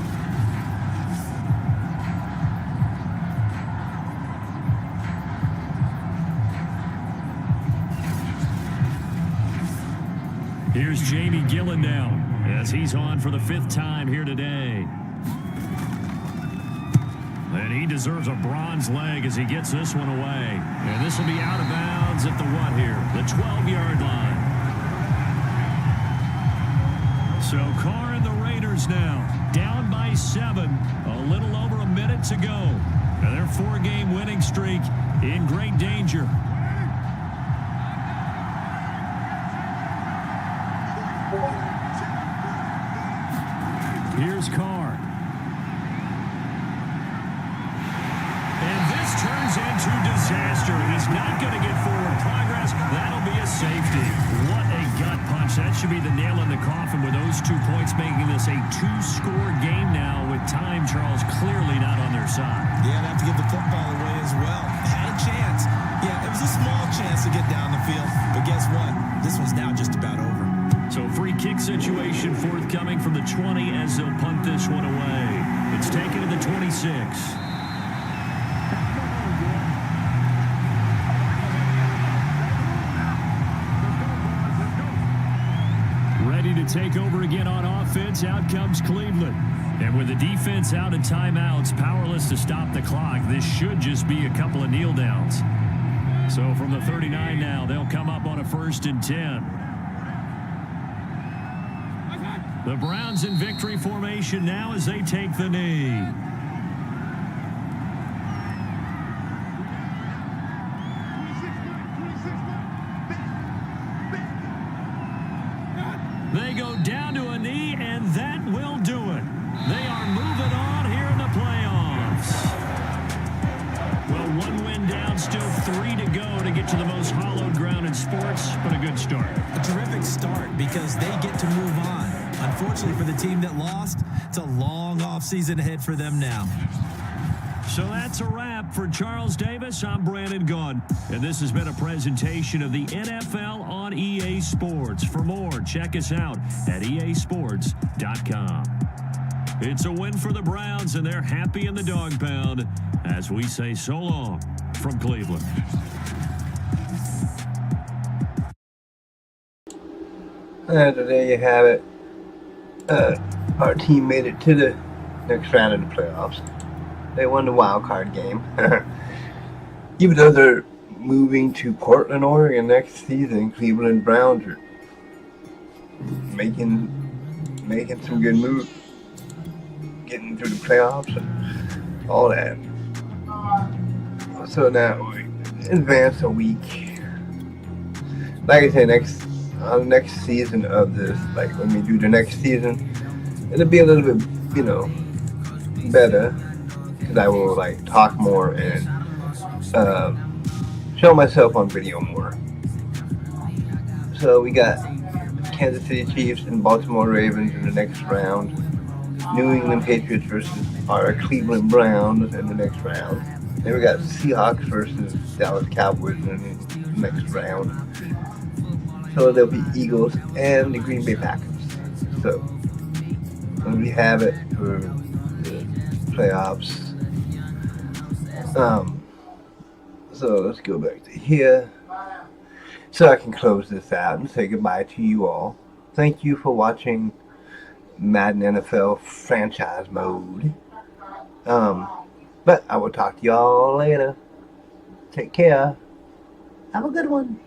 Here's Jamie Gillen now as he's on for the 5th time here today. And he deserves a bronze leg as he gets this one away. And this will be out of bounds at the what here? The 12-yard line. So Carr and the Raiders now down by 7. A little over a minute to go. And their 4-game winning streak in great danger. Here's Carr. And this turns into disaster. He's not going to get forward progress. That'll be a safety. What a gut punch that should be the nail in the coffin with those 2 points, making this a 2-score game now with time, Charles, clearly not on their side. Yeah, they have to give the football away as well. Had a chance. Yeah, it was a small chance to get down the field. But guess what? This one's now just about over. So free kick situation forthcoming from the 20 as they'll punt this one away. It's taken to the 26. Ready to take over again on offense. Out comes Cleveland. And with the defense out and timeouts, powerless to stop the clock, this should just be a couple of kneel downs. So from the 39 now, they'll come up on a 1st and 10. The Browns in victory formation now as they take the knee. They go down to a knee, and that will do it. They are moving on here in the playoffs. Well, 1 win down, still 3 to go to get to the most hallowed ground in sports, but a good start. A terrific start because they get to move on. Unfortunately for the team that lost, it's a long offseason ahead for them now. So that's a wrap for Charles Davis. I'm Brandon Gunn, and this has been a presentation of the NFL on EA Sports. For more, check us out at easports.com. It's a win for the Browns, and they're happy in the dog pound as we say so long from Cleveland. And there you have it. Our team made it to the next round of the playoffs. They won the wild card game. Even though they're moving to Portland, Oregon next season, Cleveland Browns are making some good moves, getting through the playoffs and all that. So now we advance a week. Like I said, next season of this, like when we do the next season, it'll be a little bit, better, because I will like talk more and show myself on video more. So we got Kansas City Chiefs and Baltimore Ravens in the next round. New England Patriots versus our Cleveland Browns in the next round. Then we got Seahawks versus Dallas Cowboys in the next round. Philadelphia Eagles and the Green Bay Packers. So we have it for the playoffs. So let's go back to here so I can close this out and say goodbye to you all. Thank you for watching Madden NFL franchise mode. But I will talk to y'all later. Take care. Have a good one.